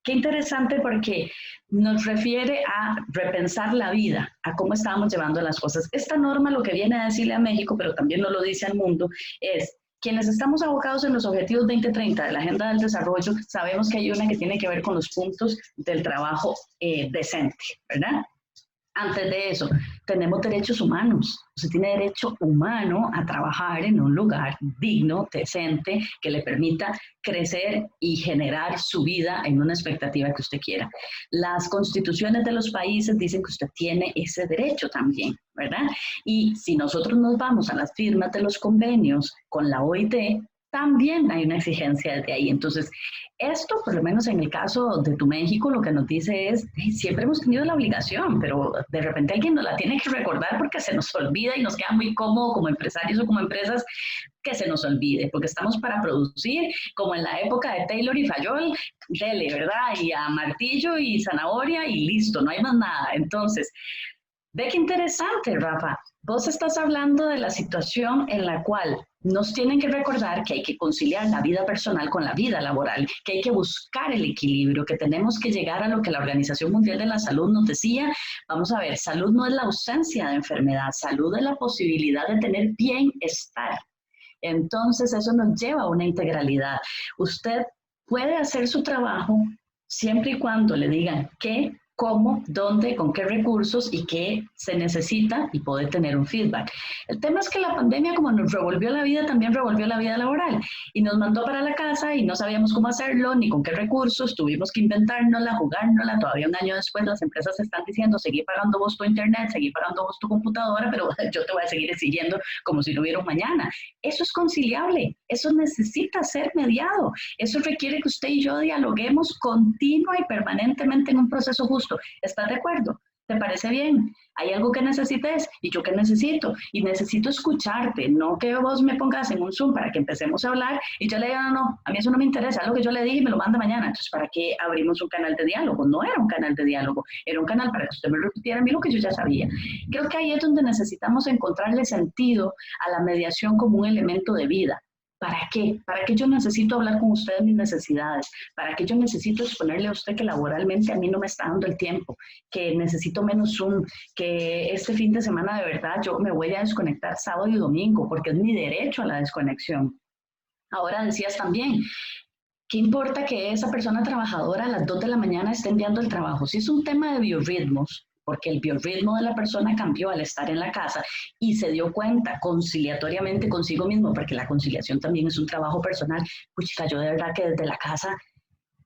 Speaker 3: Qué interesante porque nos refiere a repensar la vida, a cómo estábamos llevando las cosas. Esta norma lo que viene a decirle a México, pero también nos lo dice al mundo, es quienes estamos abocados en los objetivos 2030 de la Agenda del Desarrollo, sabemos que hay una que tiene que ver con los puntos del trabajo decente, ¿verdad? Antes de eso, tenemos derechos humanos. Usted tiene derecho humano a trabajar en un lugar digno, decente, que le permita crecer y generar su vida en una expectativa que usted quiera. Las constituciones de los países dicen que usted tiene ese derecho también, ¿verdad? Y si nosotros nos vamos a las firmas de los convenios con la OIT, también hay una exigencia desde ahí. Entonces, esto, por lo menos en el caso de tu México, lo que nos dice es, siempre hemos tenido la obligación, pero de repente alguien nos la tiene que recordar porque se nos olvida y nos queda muy cómodo como empresarios o como empresas que se nos olvide, porque estamos para producir, como en la época de Taylor y Fayol, dele, ¿verdad? Y a martillo y zanahoria y listo, no hay más nada. Entonces, ve qué interesante, Rafa. Vos estás hablando de la situación en la cual nos tienen que recordar que hay que conciliar la vida personal con la vida laboral, que hay que buscar el equilibrio, que tenemos que llegar a lo que la Organización Mundial de la Salud nos decía. Vamos a ver, salud no es la ausencia de enfermedad, salud es la posibilidad de tener bienestar. Entonces, eso nos lleva a una integralidad. Usted puede hacer su trabajo siempre y cuando le digan qué, cómo, dónde, con qué recursos y qué se necesita y poder tener un feedback. El tema es que la pandemia, como nos revolvió la vida, también revolvió la vida laboral y nos mandó para la casa y no sabíamos cómo hacerlo ni con qué recursos, tuvimos que inventárnosla, jugárnosla. Todavía un año después las empresas están diciendo, seguí pagando vos tu internet, seguí pagando vos tu computadora, pero yo te voy a seguir exigiendo como si no hubiera un mañana. Eso es conciliable, eso necesita ser mediado, eso requiere que usted y yo dialoguemos continua y permanentemente en un proceso justo. ¿Estás de acuerdo? ¿te parece bien? ¿Hay algo que necesites? ¿Y yo qué necesito? Y necesito escucharte, no que vos me pongas en un Zoom para que empecemos a hablar y yo le diga, no, no, a mí eso no me interesa, lo que yo le dije me lo manda mañana. Entonces, ¿para qué abrimos un canal de diálogo? No era un canal de diálogo, era un canal para que usted me repitiera a mí lo que yo ya sabía. Creo que ahí es donde necesitamos encontrarle sentido a la mediación como un elemento de vida. ¿Para qué? ¿Para qué yo necesito hablar con usted de mis necesidades? ¿Para qué yo necesito exponerle a usted que laboralmente a mí no me está dando el tiempo? Que necesito menos Zoom, que este fin de semana de verdad yo me voy a desconectar sábado y domingo porque es mi derecho a la desconexión. Ahora decías también, ¿qué importa que esa persona trabajadora a las 2 de la mañana esté enviando el trabajo? Si es un tema de biorritmos, porque el biorritmo de la persona cambió al estar en la casa y se dio cuenta conciliatoriamente consigo mismo, porque la conciliación también es un trabajo personal, pues yo de verdad que desde la casa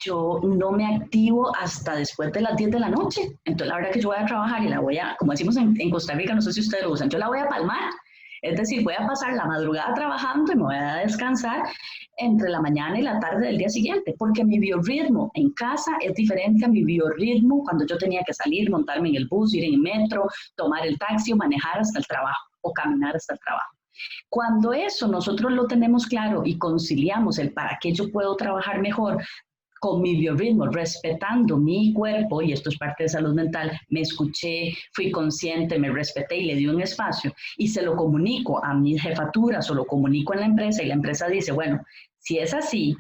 Speaker 3: yo no me activo hasta después de las 10 de la noche. Entonces la verdad que yo voy a trabajar y la voy a, como decimos en Costa Rica, no sé si ustedes lo usan, yo la voy a palmar. Es decir, voy a pasar la madrugada trabajando y me voy a descansar entre la mañana y la tarde del día siguiente, porque mi biorritmo en casa es diferente a mi biorritmo cuando yo tenía que salir, montarme en el bus, ir en el metro, tomar el taxi o manejar hasta el trabajo o caminar hasta el trabajo. Cuando eso nosotros lo tenemos claro y conciliamos el para qué yo puedo trabajar mejor con mi biorritmo, respetando mi cuerpo, y esto es parte de salud mental, me escuché, fui consciente, me respeté y le di un espacio, y se lo comunico a mis jefaturas o lo comunico en la empresa, y la empresa dice, bueno, si es así,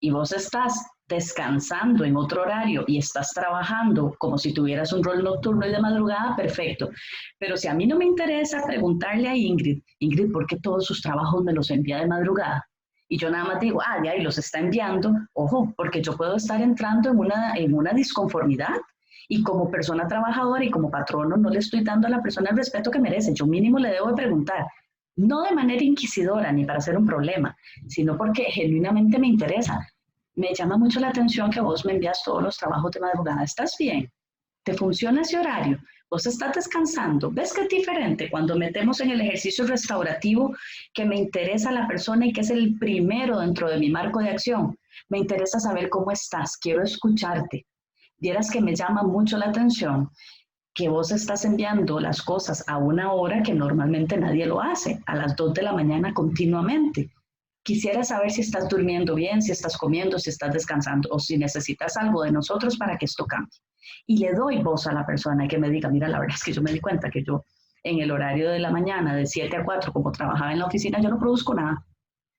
Speaker 3: y vos estás descansando en otro horario y estás trabajando como si tuvieras un rol nocturno y de madrugada, perfecto. Pero si a mí no me interesa preguntarle a Ingrid, Ingrid, ¿por qué todos sus trabajos me los envía de madrugada? Y yo nada más digo, de ahí los está enviando, ojo, porque yo puedo estar entrando en una disconformidad y como persona trabajadora y como patrono no le estoy dando a la persona el respeto que merece. Yo mínimo le debo de preguntar, no de manera inquisidora ni para hacer un problema, sino porque genuinamente me interesa. Me llama mucho la atención que vos me envías todos los trabajos de madrugada. ¿Estás bien? ¿Te funciona ese horario? ¿Vos estás descansando? ¿Ves que es diferente cuando metemos en el ejercicio restaurativo que me interesa la persona y que es el primero dentro de mi marco de acción? Me interesa saber cómo estás, quiero escucharte. Vieras que me llama mucho la atención que vos estás enviando las cosas a una hora que normalmente nadie lo hace, a las 2 de la mañana continuamente. Quisiera saber si estás durmiendo bien, si estás comiendo, si estás descansando o si necesitas algo de nosotros para que esto cambie. Y le doy voz a la persona y que me diga, mira, la verdad es que yo me di cuenta que yo en el horario de la mañana, de 7 a 4, como trabajaba en la oficina, yo no produzco nada.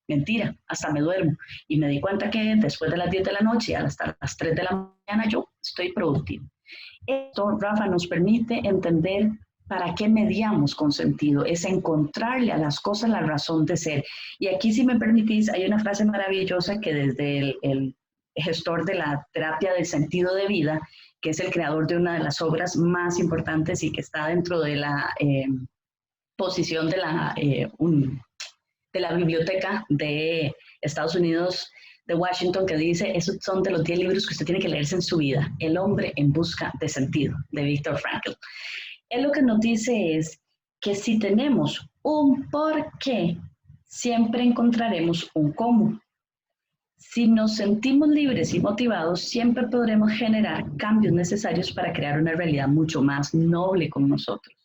Speaker 3: Mentira, hasta me duermo. Y me di cuenta que después de las 10 de la noche, hasta las 3 de la mañana, yo estoy productivo. Esto, Rafa, nos permite entender para qué mediamos con sentido, es encontrarle a las cosas la razón de ser. Y aquí, si me permitís, hay una frase maravillosa que desde el gestor de la terapia del sentido de vida, que es el creador de una de las obras más importantes y que está dentro de la posición de la biblioteca de Estados Unidos, de Washington, que dice, esos son de los 10 libros que usted tiene que leerse en su vida, El hombre en busca de sentido, de Viktor Frankl. Él lo que nos dice es que si tenemos un por qué, siempre encontraremos un cómo. Si nos sentimos libres y motivados, siempre podremos generar cambios necesarios para crear una realidad mucho más noble con nosotros.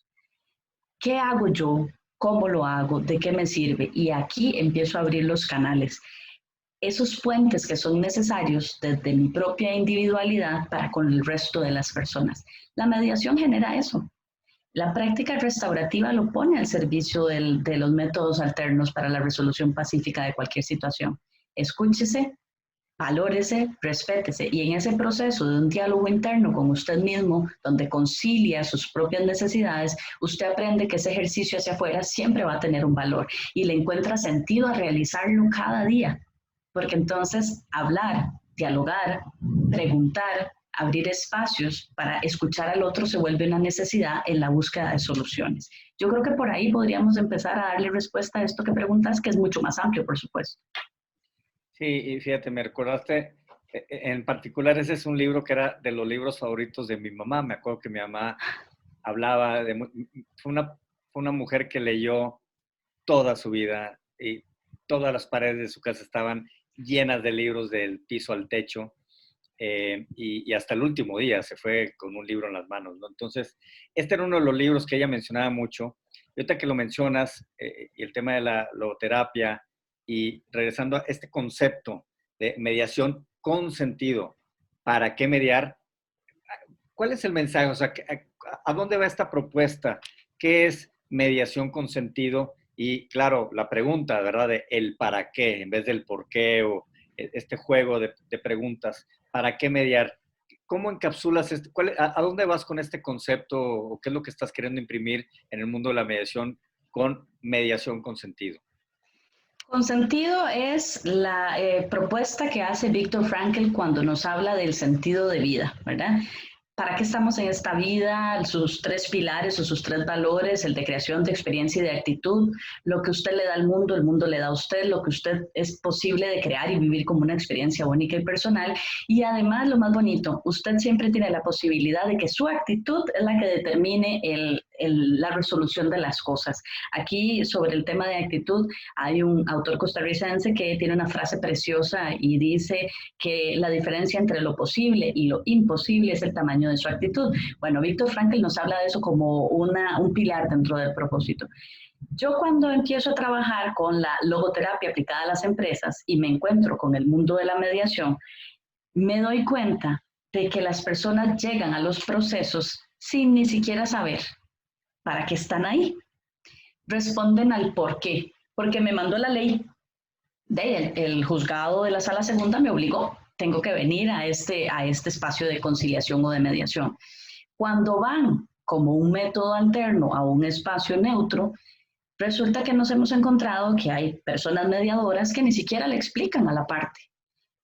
Speaker 3: ¿Qué hago yo? ¿Cómo lo hago? ¿De qué me sirve? Y aquí empiezo a abrir los canales. Esos puentes que son necesarios desde mi propia individualidad para con el resto de las personas. La mediación genera eso. La práctica restaurativa lo pone al servicio de los métodos alternos para la resolución pacífica de cualquier situación. Escúchese, valórese, respétese. Y en ese proceso de un diálogo interno con usted mismo, donde concilia sus propias necesidades, usted aprende que ese ejercicio hacia afuera siempre va a tener un valor y le encuentra sentido a realizarlo cada día. Porque entonces hablar, dialogar, preguntar, abrir espacios para escuchar al otro se vuelve una necesidad en la búsqueda de soluciones. Yo creo que por ahí podríamos empezar a darle respuesta a esto que preguntas, que es mucho más amplio, por supuesto.
Speaker 1: Sí, y fíjate, me recordaste, en particular ese es un libro que era de los libros favoritos de mi mamá. Me acuerdo que mi mamá hablaba fue una mujer que leyó toda su vida y todas las paredes de su casa estaban llenas de libros del piso al techo. y hasta el último día se fue con un libro en las manos, ¿no? Entonces, este era uno de los libros que ella mencionaba mucho. Y ahorita que lo mencionas, y el tema de la logoterapia, y regresando a este concepto de mediación con sentido, ¿para qué mediar? ¿Cuál es el mensaje? O sea, ¿a dónde va esta propuesta? ¿Qué es mediación con sentido? Y claro, la pregunta, ¿verdad? De el para qué, en vez del por qué, o este juego de preguntas. ¿Para qué mediar? ¿Cómo encapsulas esto? ¿A dónde vas con este concepto? ¿O qué es lo que estás queriendo imprimir en el mundo de la mediación con sentido?
Speaker 3: Con sentido es la propuesta que hace Viktor Frankl cuando nos habla del sentido de vida, ¿verdad? ¿Para qué estamos en esta vida? Sus tres pilares o sus tres valores, el de creación, de experiencia y de actitud. Lo que usted le da al mundo, el mundo le da a usted. Lo que usted es posible de crear y vivir como una experiencia única y personal. Y además, lo más bonito, usted siempre tiene la posibilidad de que su actitud es la que determine la resolución de las cosas. Aquí, sobre el tema de actitud, hay un autor costarricense que tiene una frase preciosa y dice que la diferencia entre lo posible y lo imposible es el tamaño de su actitud. Bueno, Viktor Frankl nos habla de eso como un pilar dentro del propósito. Yo cuando empiezo a trabajar con la logoterapia aplicada a las empresas y me encuentro con el mundo de la mediación, me doy cuenta de que las personas llegan a los procesos sin ni siquiera saber para qué están ahí. Responden al por qué, porque me mandó la ley. El juzgado de la sala segunda me obligó. Tengo que venir a este espacio de conciliación o de mediación. Cuando van como un método alterno a un espacio neutro, resulta que nos hemos encontrado que hay personas mediadoras que ni siquiera le explican a la parte,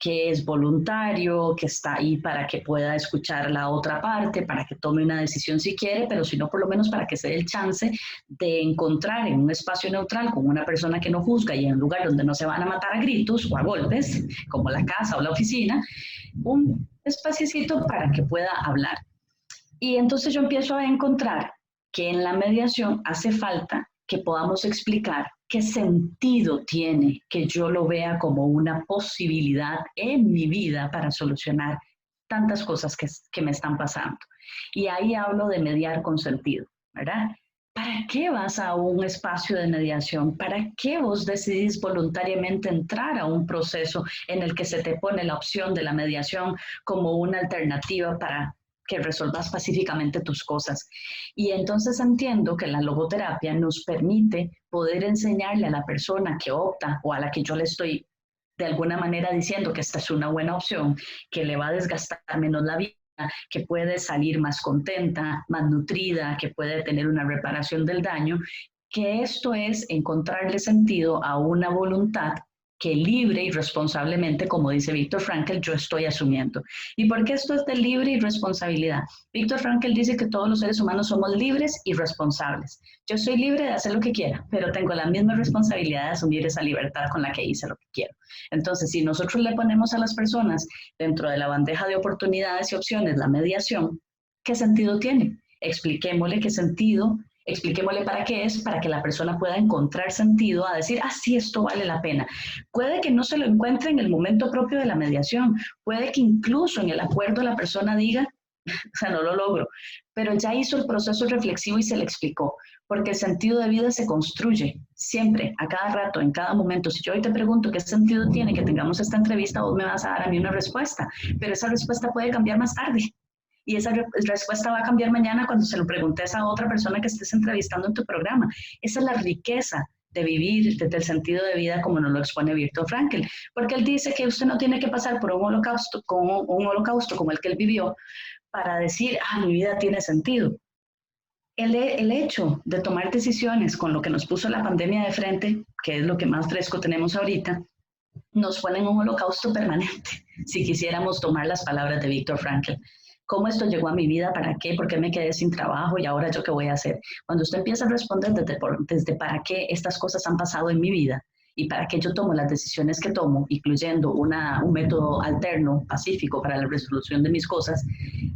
Speaker 3: que es voluntario, que está ahí para que pueda escuchar la otra parte, para que tome una decisión si quiere, pero si no, por lo menos para que se dé el chance de encontrar en un espacio neutral con una persona que no juzga y en un lugar donde no se van a matar a gritos o a golpes, como la casa o la oficina, un espaciecito para que pueda hablar. Y entonces yo empiezo a encontrar que en la mediación hace falta que podamos explicar qué sentido tiene que yo lo vea como una posibilidad en mi vida para solucionar tantas cosas que me están pasando. Y ahí hablo de mediar con sentido, ¿verdad? ¿Para qué vas a un espacio de mediación? ¿Para qué vos decidís voluntariamente entrar a un proceso en el que se te pone la opción de la mediación como una alternativa para que resuelvas pacíficamente tus cosas? Y entonces entiendo que la logoterapia nos permite poder enseñarle a la persona que opta o a la que yo le estoy de alguna manera diciendo que esta es una buena opción, que le va a desgastar menos la vida, que puede salir más contenta, más nutrida, que puede tener una reparación del daño, que esto es encontrarle sentido a una voluntad que libre y responsablemente, como dice Viktor Frankl, yo estoy asumiendo. ¿Y por qué esto es de libre y responsabilidad? Viktor Frankl dice que todos los seres humanos somos libres y responsables. Yo soy libre de hacer lo que quiera, pero tengo la misma responsabilidad de asumir esa libertad con la que hice lo que quiero. Entonces, si nosotros le ponemos a las personas dentro de la bandeja de oportunidades y opciones la mediación, ¿qué sentido tiene? Expliquémosle qué sentido. Expliquémosle para qué es, para que la persona pueda encontrar sentido a decir, sí, esto vale la pena. Puede que no se lo encuentre en el momento propio de la mediación, puede que incluso en el acuerdo la persona diga, o sea, no lo logro, pero ya hizo el proceso reflexivo y se le explicó, porque el sentido de vida se construye siempre, a cada rato, en cada momento. Si yo hoy te pregunto qué sentido tiene que tengamos esta entrevista, vos me vas a dar a mí una respuesta, pero esa respuesta puede cambiar más tarde. Y esa respuesta va a cambiar mañana cuando se lo preguntes a otra persona que estés entrevistando en tu programa. Esa es la riqueza de vivir desde el sentido de vida como nos lo expone Viktor Frankl. Porque él dice que usted no tiene que pasar por un holocausto como el que él vivió para decir, mi vida tiene sentido. El hecho de tomar decisiones con lo que nos puso la pandemia de frente, que es lo que más fresco tenemos ahorita, nos pone en un holocausto permanente, si quisiéramos tomar las palabras de Viktor Frankl. ¿Cómo esto llegó a mi vida? ¿Para qué? ¿Por qué me quedé sin trabajo? ¿Y ahora yo qué voy a hacer? Cuando usted empieza a responder desde para qué estas cosas han pasado en mi vida y para qué yo tomo las decisiones que tomo, incluyendo un método alterno, pacífico para la resolución de mis cosas,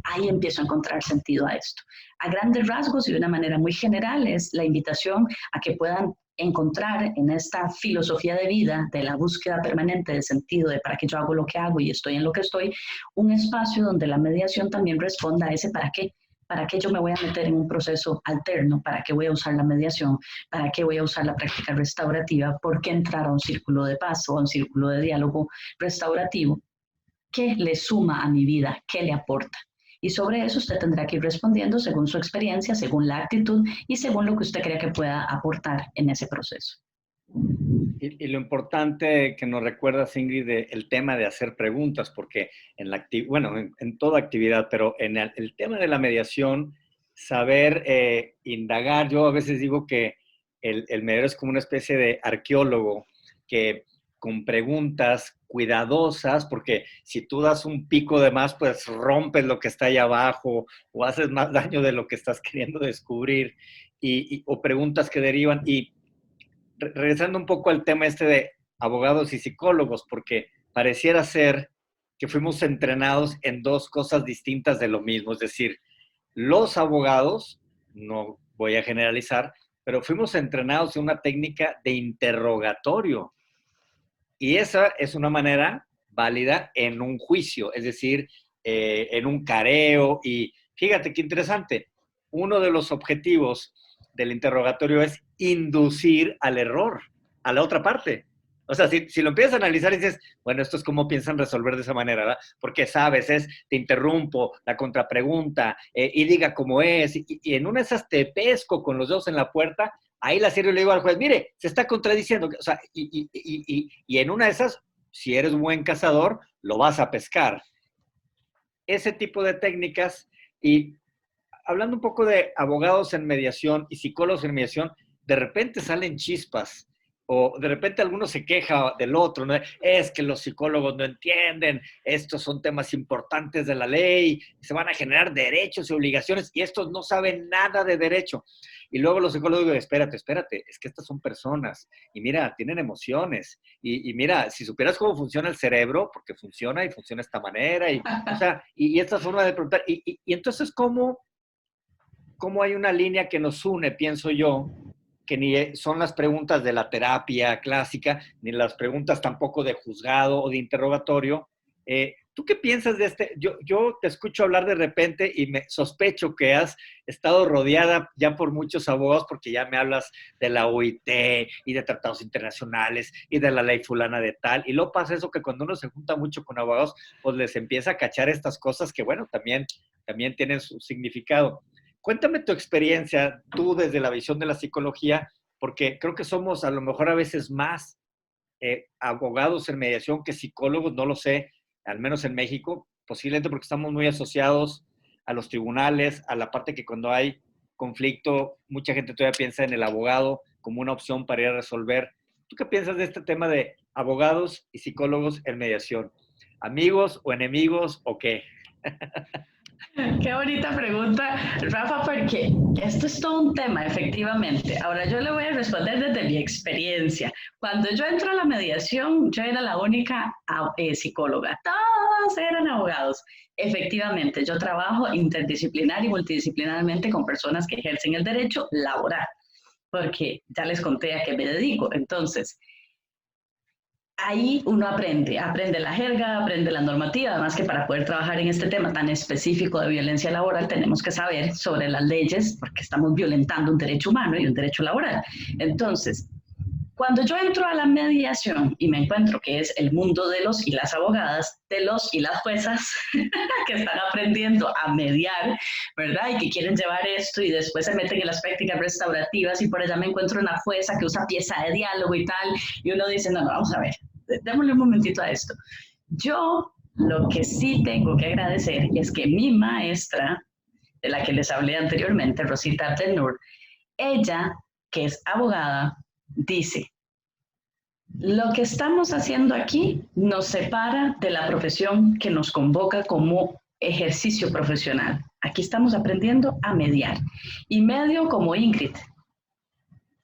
Speaker 3: ahí empiezo a encontrar sentido a esto. A grandes rasgos y de una manera muy general es la invitación a que puedan encontrar en esta filosofía de vida, de la búsqueda permanente de sentido, de para qué yo hago lo que hago y estoy en lo que estoy, un espacio donde la mediación también responda a ese para qué. ¿Para qué yo me voy a meter en un proceso alterno? ¿Para qué voy a usar la mediación? ¿Para qué voy a usar la práctica restaurativa? ¿Por qué entrar a un círculo de paz o a un círculo de diálogo restaurativo? ¿Qué le suma a mi vida? ¿Qué le aporta? Y sobre eso usted tendrá que ir respondiendo según su experiencia, según la actitud y según lo que usted crea que pueda aportar en ese proceso.
Speaker 1: Y lo importante que nos recuerdas, Ingrid, el tema de hacer preguntas, porque en toda actividad, pero en el tema de la mediación, saber indagar. Yo a veces digo que el mediador es como una especie de arqueólogo que con preguntas cuidadosas, porque si tú das un pico de más, pues rompes lo que está ahí abajo o haces más daño de lo que estás queriendo descubrir, o preguntas que derivan. Y regresando un poco al tema este de abogados y psicólogos, porque pareciera ser que fuimos entrenados en dos cosas distintas de lo mismo. Es decir, los abogados, no voy a generalizar, pero fuimos entrenados en una técnica de interrogatorio. Y esa es una manera válida en un juicio, es decir, en un careo. Y fíjate qué interesante, uno de los objetivos del interrogatorio es inducir al error, a la otra parte. O sea, si lo empiezas a analizar y dices, bueno, esto es cómo piensan resolver de esa manera, ¿verdad? Porque sabes, te interrumpo, la contrapregunta, y diga cómo es, y en una de esas te pesco con los dedos en la puerta, ahí la cierro y le digo al juez, mire, se está contradiciendo. O sea, y en una de esas, si eres buen cazador, lo vas a pescar. Ese tipo de técnicas. Y hablando un poco de abogados en mediación y psicólogos en mediación, de repente salen chispas, o de repente alguno se queja del otro, ¿no? Es que los psicólogos no entienden, estos son temas importantes de la ley, se van a generar derechos y obligaciones, y estos no saben nada de derecho. Y luego los psicólogos dicen, espérate, es que estas son personas, y mira, tienen emociones, y mira, si supieras cómo funciona el cerebro, porque funciona y funciona de esta manera, o sea, y esta forma de preguntar, y entonces, ¿cómo hay una línea que nos une, pienso yo, que ni son las preguntas de la terapia clásica, ni las preguntas tampoco de juzgado o de interrogatorio? ¿Tú qué piensas de este? Yo te escucho hablar de repente y me sospecho que has estado rodeada ya por muchos abogados, porque ya me hablas de la OIT y de tratados internacionales y de la ley fulana de tal. Y luego pasa eso que cuando uno se junta mucho con abogados, pues les empieza a cachar estas cosas que, bueno, también tienen su significado. Cuéntame tu experiencia, tú desde la visión de la psicología, porque creo que somos a lo mejor a veces más abogados en mediación que psicólogos, no lo sé, al menos en México, posiblemente porque estamos muy asociados a los tribunales, a la parte que cuando hay conflicto, mucha gente todavía piensa en el abogado como una opción para ir a resolver. ¿Tú qué piensas de este tema de abogados y psicólogos en mediación? ¿Amigos o enemigos o qué?
Speaker 3: Qué bonita pregunta, Rafa, porque esto es todo un tema, efectivamente. Ahora yo le voy a responder desde mi experiencia. Cuando yo entro a la mediación, yo era la única psicóloga. Todos eran abogados. Efectivamente, yo trabajo interdisciplinar y multidisciplinarmente con personas que ejercen el derecho laboral, porque ya les conté a qué me dedico. Entonces, ahí uno aprende la jerga, aprende la normativa, además que para poder trabajar en este tema tan específico de violencia laboral tenemos que saber sobre las leyes, porque estamos violentando un derecho humano y un derecho laboral. Entonces, cuando yo entro a la mediación y me encuentro que es el mundo de los y las abogadas, de los y las juezas que están aprendiendo a mediar, ¿verdad? Y que quieren llevar esto y después se meten en las prácticas restaurativas, y por allá me encuentro una jueza que usa pieza de diálogo y tal, y uno dice, no, vamos a ver, démosle un momentito a esto. Yo lo que sí tengo que agradecer es que mi maestra, de la que les hablé anteriormente, Rosita Abdelnour, ella, que es abogada, dice, lo que estamos haciendo aquí nos separa de la profesión que nos convoca como ejercicio profesional. Aquí estamos aprendiendo a mediar. Y medio como Ingrid,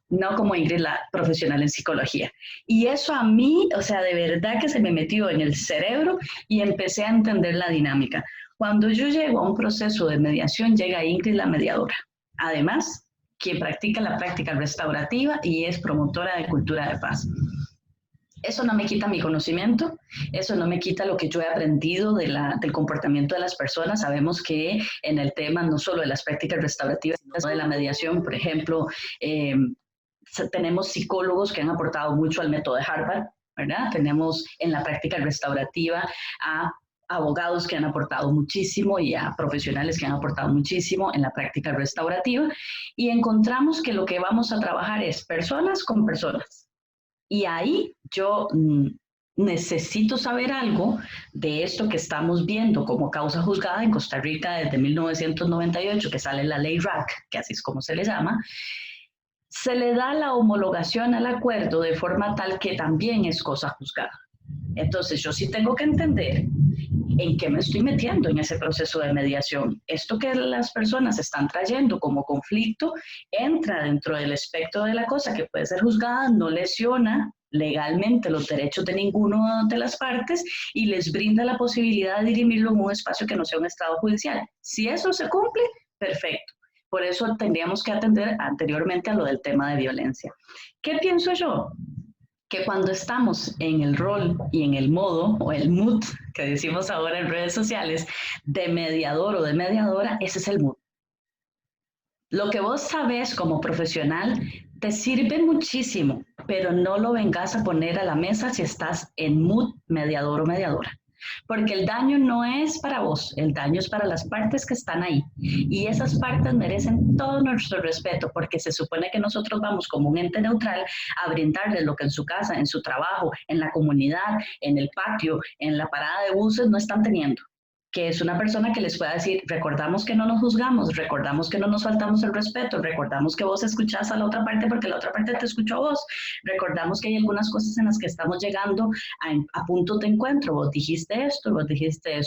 Speaker 3: no como Ingrid, la profesional en psicología. Y eso a mí, o sea, de verdad que se me metió en el cerebro y empecé a entender la dinámica. Cuando yo llego a un proceso de mediación, llega Ingrid, la mediadora. Además, quien practica la práctica restaurativa y es promotora de cultura de paz. Eso no me quita mi conocimiento, eso no me quita lo que yo he aprendido del comportamiento de las personas. Sabemos que en el tema no solo de las prácticas restaurativas, sino de la mediación, por ejemplo, tenemos psicólogos que han aportado mucho al método de Harvard, ¿verdad? Tenemos en la práctica restaurativa a abogados que han aportado muchísimo y a profesionales que han aportado muchísimo en la práctica restaurativa, y encontramos que lo que vamos a trabajar es personas con personas. Y ahí yo necesito saber algo de esto que estamos viendo como causa juzgada en Costa Rica desde 1998, que sale la ley RAC, que así es como se le llama. Se le da la homologación al acuerdo de forma tal que también es cosa juzgada. Entonces yo sí tengo que entender en qué me estoy metiendo en ese proceso de mediación. Esto que las personas están trayendo como conflicto entra dentro del espectro de la cosa que puede ser juzgada, no lesiona legalmente los derechos de ninguna de las partes y les brinda la posibilidad de dirimirlo en un espacio que no sea un estado judicial. Si eso se cumple, perfecto. Por eso tendríamos que atender anteriormente a lo del tema de violencia. ¿Qué pienso yo? Que cuando estamos en el rol y en el modo o el mood que decimos ahora en redes sociales de mediador o de mediadora, ese es el mood. Lo que vos sabés como profesional te sirve muchísimo, pero no lo vengas a poner a la mesa si estás en mood mediador o mediadora. Porque el daño no es para vos, el daño es para las partes que están ahí. Y esas partes merecen todo nuestro respeto, porque se supone que nosotros vamos como un ente neutral a brindarles lo que en su casa, en su trabajo, en la comunidad, en el patio, en la parada de buses no están teniendo. Que es una persona que les pueda decir, recordamos que no nos juzgamos, recordamos que no nos faltamos el respeto, recordamos que vos escuchás a la otra parte porque la otra parte te escuchó a vos, recordamos que hay algunas cosas en las que estamos llegando a puntos de encuentro, vos dijiste esto,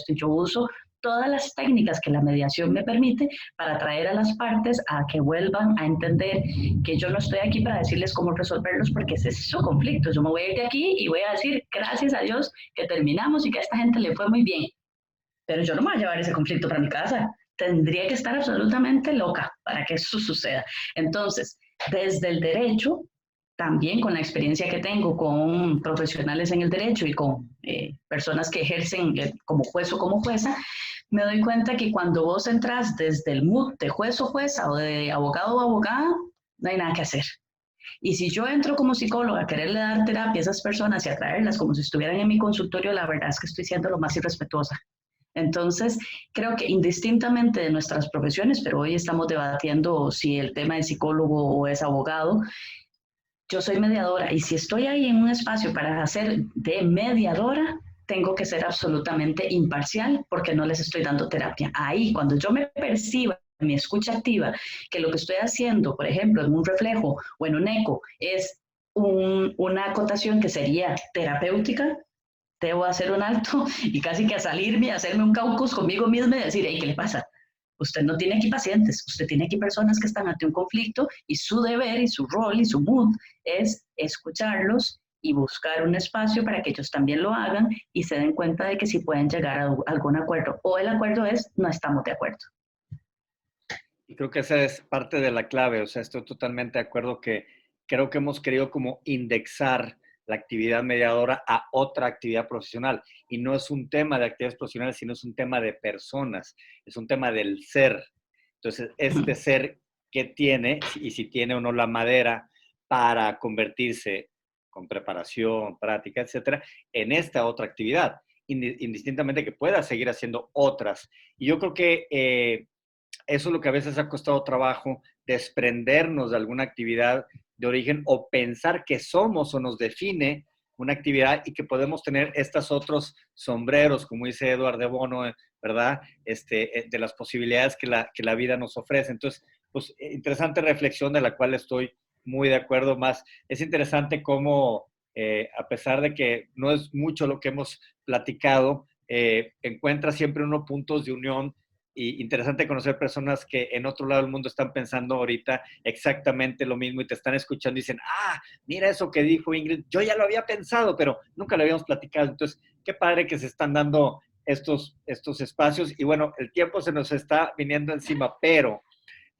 Speaker 3: y yo uso todas las técnicas que la mediación me permite para traer a las partes a que vuelvan a entender que yo no estoy aquí para decirles cómo resolverlos porque ese es su conflicto. Yo me voy a ir de aquí y voy a decir gracias a Dios que terminamos y que a esta gente le fue muy bien. Pero yo no me voy a llevar ese conflicto para mi casa. Tendría que estar absolutamente loca para que eso suceda. Entonces, desde el derecho, también con la experiencia que tengo con profesionales en el derecho y con personas que ejercen como juez o como jueza, me doy cuenta que cuando vos entras desde el mood de juez o jueza o de abogado o abogada, no hay nada que hacer. Y si yo entro como psicóloga a quererle dar terapia a esas personas y atraerlas como si estuvieran en mi consultorio, la verdad es que estoy siendo lo más irrespetuosa. Entonces, creo que indistintamente de nuestras profesiones, pero hoy estamos debatiendo si el tema es psicólogo o es abogado, yo soy mediadora y si estoy ahí en un espacio para hacer de mediadora, tengo que ser absolutamente imparcial porque no les estoy dando terapia. Ahí, cuando yo me perciba, mi escucha activa, que lo que estoy haciendo, por ejemplo, en un reflejo o en un eco, es una acotación que sería terapéutica, debo hacer un alto y casi que a salirme, a hacerme un caucus conmigo misma y decir, hey, ¿qué le pasa? Usted no tiene aquí pacientes, usted tiene aquí personas que están ante un conflicto y su deber y su rol y su mood es escucharlos y buscar un espacio para que ellos también lo hagan y se den cuenta de que sí pueden llegar a algún acuerdo. O el acuerdo es, no estamos de acuerdo.
Speaker 1: Y creo que esa es parte de la clave, o sea, estoy totalmente de acuerdo que creo que hemos querido como indexar la actividad mediadora a otra actividad profesional. Y no es un tema de actividades profesionales, sino es un tema de personas, es un tema del ser. Entonces, este ser que tiene, y si tiene o no la madera para convertirse con preparación, práctica, etcétera, en esta otra actividad, indistintamente que pueda seguir haciendo otras. Y yo creo que eso es lo que a veces ha costado trabajo, desprendernos de alguna actividad de origen o pensar que somos o nos define una actividad y que podemos tener estos otros sombreros, como dice Eduardo de Bono, ¿verdad? De las posibilidades que la vida nos ofrece. Entonces, pues, interesante reflexión de la cual estoy muy de acuerdo. Más, es interesante cómo, a pesar de que no es mucho lo que hemos platicado, encuentra siempre unos puntos de unión. Y interesante conocer personas que en otro lado del mundo están pensando ahorita exactamente lo mismo y te están escuchando y dicen, ah, mira eso que dijo Ingrid, yo ya lo había pensado, pero nunca lo habíamos platicado. Entonces, qué padre que se están dando estos espacios. Y bueno, el tiempo se nos está viniendo encima, pero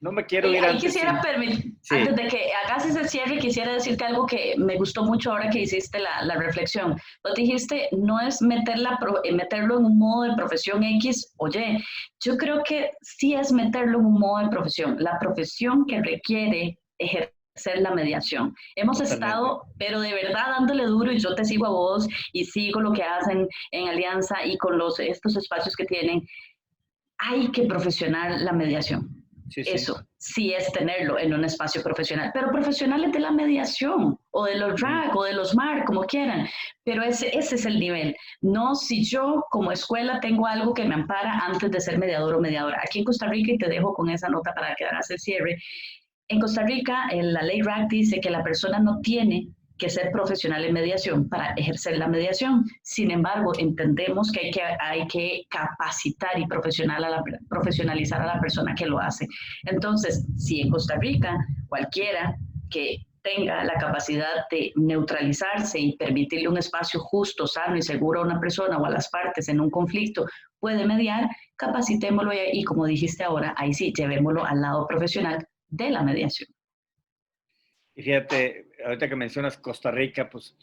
Speaker 1: No me quiero ir
Speaker 3: Ahí
Speaker 1: antes.
Speaker 3: quisiera permitir,
Speaker 1: Sí.
Speaker 3: antes de que hagas ese cierre, quisiera decirte algo que me gustó mucho ahora que hiciste la reflexión. Vos dijiste, no es meterlo en un modo de profesión X, oye, yo creo que sí es meterlo en un modo de profesión, la profesión que requiere ejercer la mediación. Hemos
Speaker 1: Totalmente.
Speaker 3: estado, pero de verdad dándole duro, y yo te sigo a vos y sigo lo que hacen en Alianza y con estos espacios que tienen. Hay que profesional la mediación.
Speaker 1: Sí, sí.
Speaker 3: Eso sí es tenerlo en un espacio profesional, pero profesionales de la mediación o de los RAC o de los MAR, como quieran, pero ese es el nivel. No si yo como escuela tengo algo que me ampara antes de ser mediador o mediadora. Aquí en Costa Rica, y te dejo con esa nota para que hagas el cierre, en Costa Rica la ley RAC dice que la persona no tiene que ser profesional en mediación para ejercer la mediación. Sin embargo, entendemos que hay que capacitar y profesionalizar a la persona que lo hace. Entonces, si en Costa Rica cualquiera que tenga la capacidad de neutralizarse y permitirle un espacio justo, sano y seguro a una persona o a las partes en un conflicto puede mediar, capacitémoslo y como dijiste ahora, ahí sí, llevémoslo al lado profesional de la mediación.
Speaker 1: Y fíjate, ahorita que mencionas Costa Rica, pues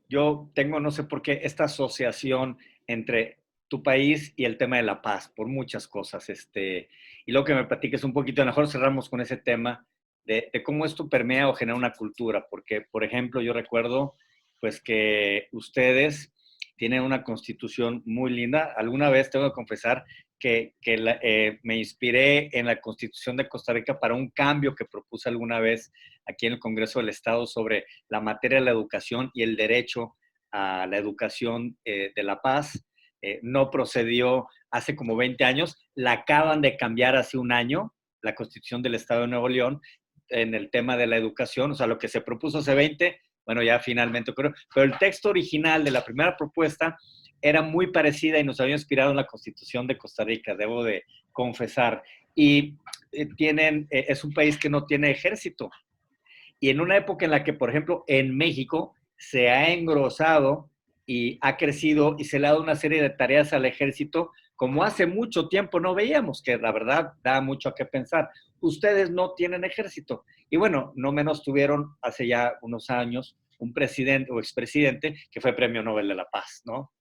Speaker 1: yo tengo, no sé por qué, esta asociación entre tu país y el tema de la paz, por muchas cosas. Y lo que me platiques un poquito, a lo mejor cerramos con ese tema de cómo esto permea o genera una cultura, porque, por ejemplo, yo recuerdo pues que ustedes tienen una constitución muy linda. Alguna vez tengo que confesar que me inspiré en la Constitución de Costa Rica para un cambio que propuse alguna vez aquí en el Congreso del Estado sobre la materia de la educación y el derecho a la educación de la paz. No procedió hace como 20 años, la acaban de cambiar hace un año, la Constitución del Estado de Nuevo León, en el tema de la educación, o sea, lo que se propuso hace 20, bueno, ya finalmente ocurrió, pero el texto original de la primera propuesta era muy parecida y nos había inspirado en la Constitución de Costa Rica, debo de confesar. Y es un país que no tiene ejército. Y en una época en la que, por ejemplo, en México se ha engrosado y ha crecido y se le ha dado una serie de tareas al ejército, como hace mucho tiempo no veíamos, que la verdad da mucho a qué pensar. Ustedes no tienen ejército. Y bueno, no menos tuvieron hace ya unos años un presidente o expresidente que fue Premio Nobel de la Paz, ¿no?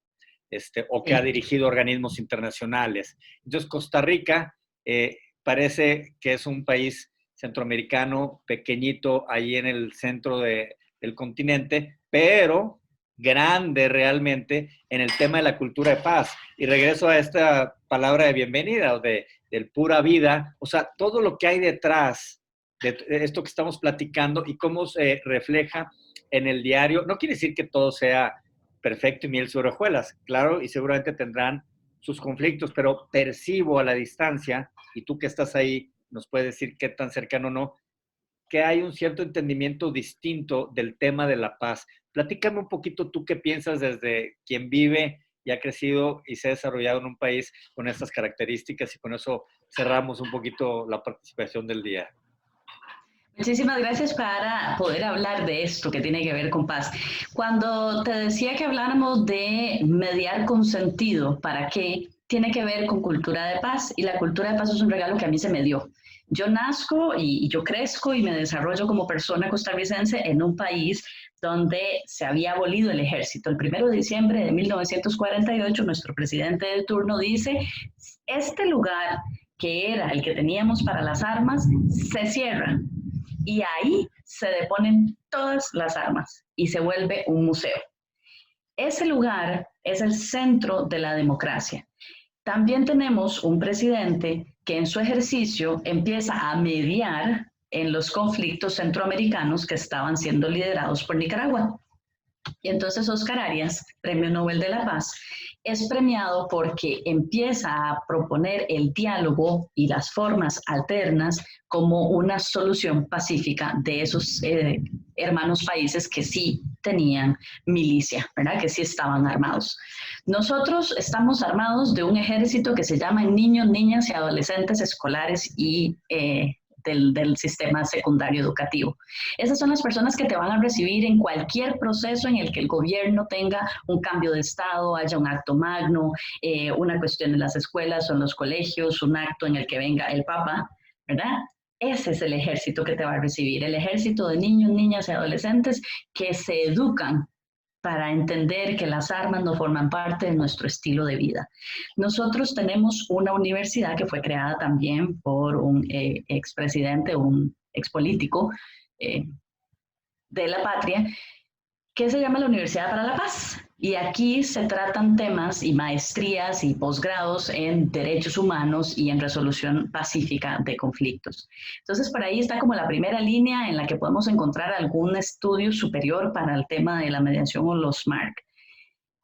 Speaker 1: O que ha dirigido organismos internacionales. Entonces, Costa Rica parece que es un país centroamericano pequeñito ahí en el centro del continente, pero grande realmente en el tema de la cultura de paz. Y regreso a esta palabra de bienvenida o del pura vida, o sea, todo lo que hay detrás de esto que estamos platicando y cómo se refleja en el diario. No quiere decir que todo sea perfecto y miel sobre hojuelas, claro, y seguramente tendrán sus conflictos, pero percibo a la distancia, y tú que estás ahí nos puedes decir qué tan cercano o no, que hay un cierto entendimiento distinto del tema de la paz. Platícame un poquito tú qué piensas desde quien vive y ha crecido y se ha desarrollado en un país con estas características, y con eso cerramos un poquito la participación del día.
Speaker 3: Muchísimas gracias para poder hablar de esto que tiene que ver con paz. Cuando te decía que habláramos de mediar con sentido, ¿para qué? Tiene que ver con cultura de paz, y la cultura de paz es un regalo que a mí se me dio. Yo nazco y yo crezco y me desarrollo como persona costarricense en un país donde se había abolido el ejército. El 1 de diciembre de 1948, nuestro presidente de turno dice, este lugar que era el que teníamos para las armas, se cierra. Y ahí se deponen todas las armas y se vuelve un museo. Ese lugar es el centro de la democracia. También tenemos un presidente que en su ejercicio empieza a mediar en los conflictos centroamericanos que estaban siendo liderados por Nicaragua. Y entonces Oscar Arias, Premio Nobel de la Paz, es premiado porque empieza a proponer el diálogo y las formas alternas como una solución pacífica de esos hermanos países que sí tenían milicia, ¿verdad? Que sí estaban armados. Nosotros estamos armados de un ejército que se llama niños, niñas y adolescentes escolares y del sistema secundario educativo. Esas son las personas que te van a recibir en cualquier proceso en el que el gobierno tenga un cambio de estado, haya un acto magno, una cuestión en las escuelas o en los colegios, un acto en el que venga el Papa, ¿verdad? ese es el ejército que te va a recibir, el ejército de niños, niñas y adolescentes que se educan para entender que las armas no forman parte de nuestro estilo de vida. Nosotros tenemos una universidad que fue creada también por un expresidente, un expolítico eh, de la patria, que se llama la Universidad para la Paz. Y aquí se tratan temas y maestrías y posgrados en derechos humanos y en resolución pacífica de conflictos. Entonces, por ahí está como la primera línea en la que podemos encontrar algún estudio superior para el tema de la mediación o los MARC.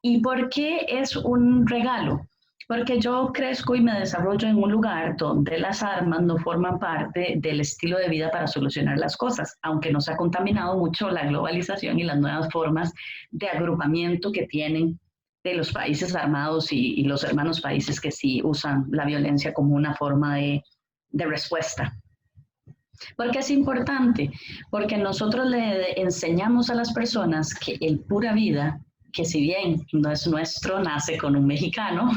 Speaker 3: ¿Y por qué es un regalo? Porque yo crezco y me desarrollo en un lugar donde las armas no forman parte del estilo de vida para solucionar las cosas, aunque nos ha contaminado mucho la globalización y las nuevas formas de agrupamiento que tienen de los países armados y los hermanos países que sí usan la violencia como una forma de respuesta. ¿Por qué es importante? Porque nosotros le enseñamos a las personas que el pura vida, que si bien no es nuestro, nace con un mexicano,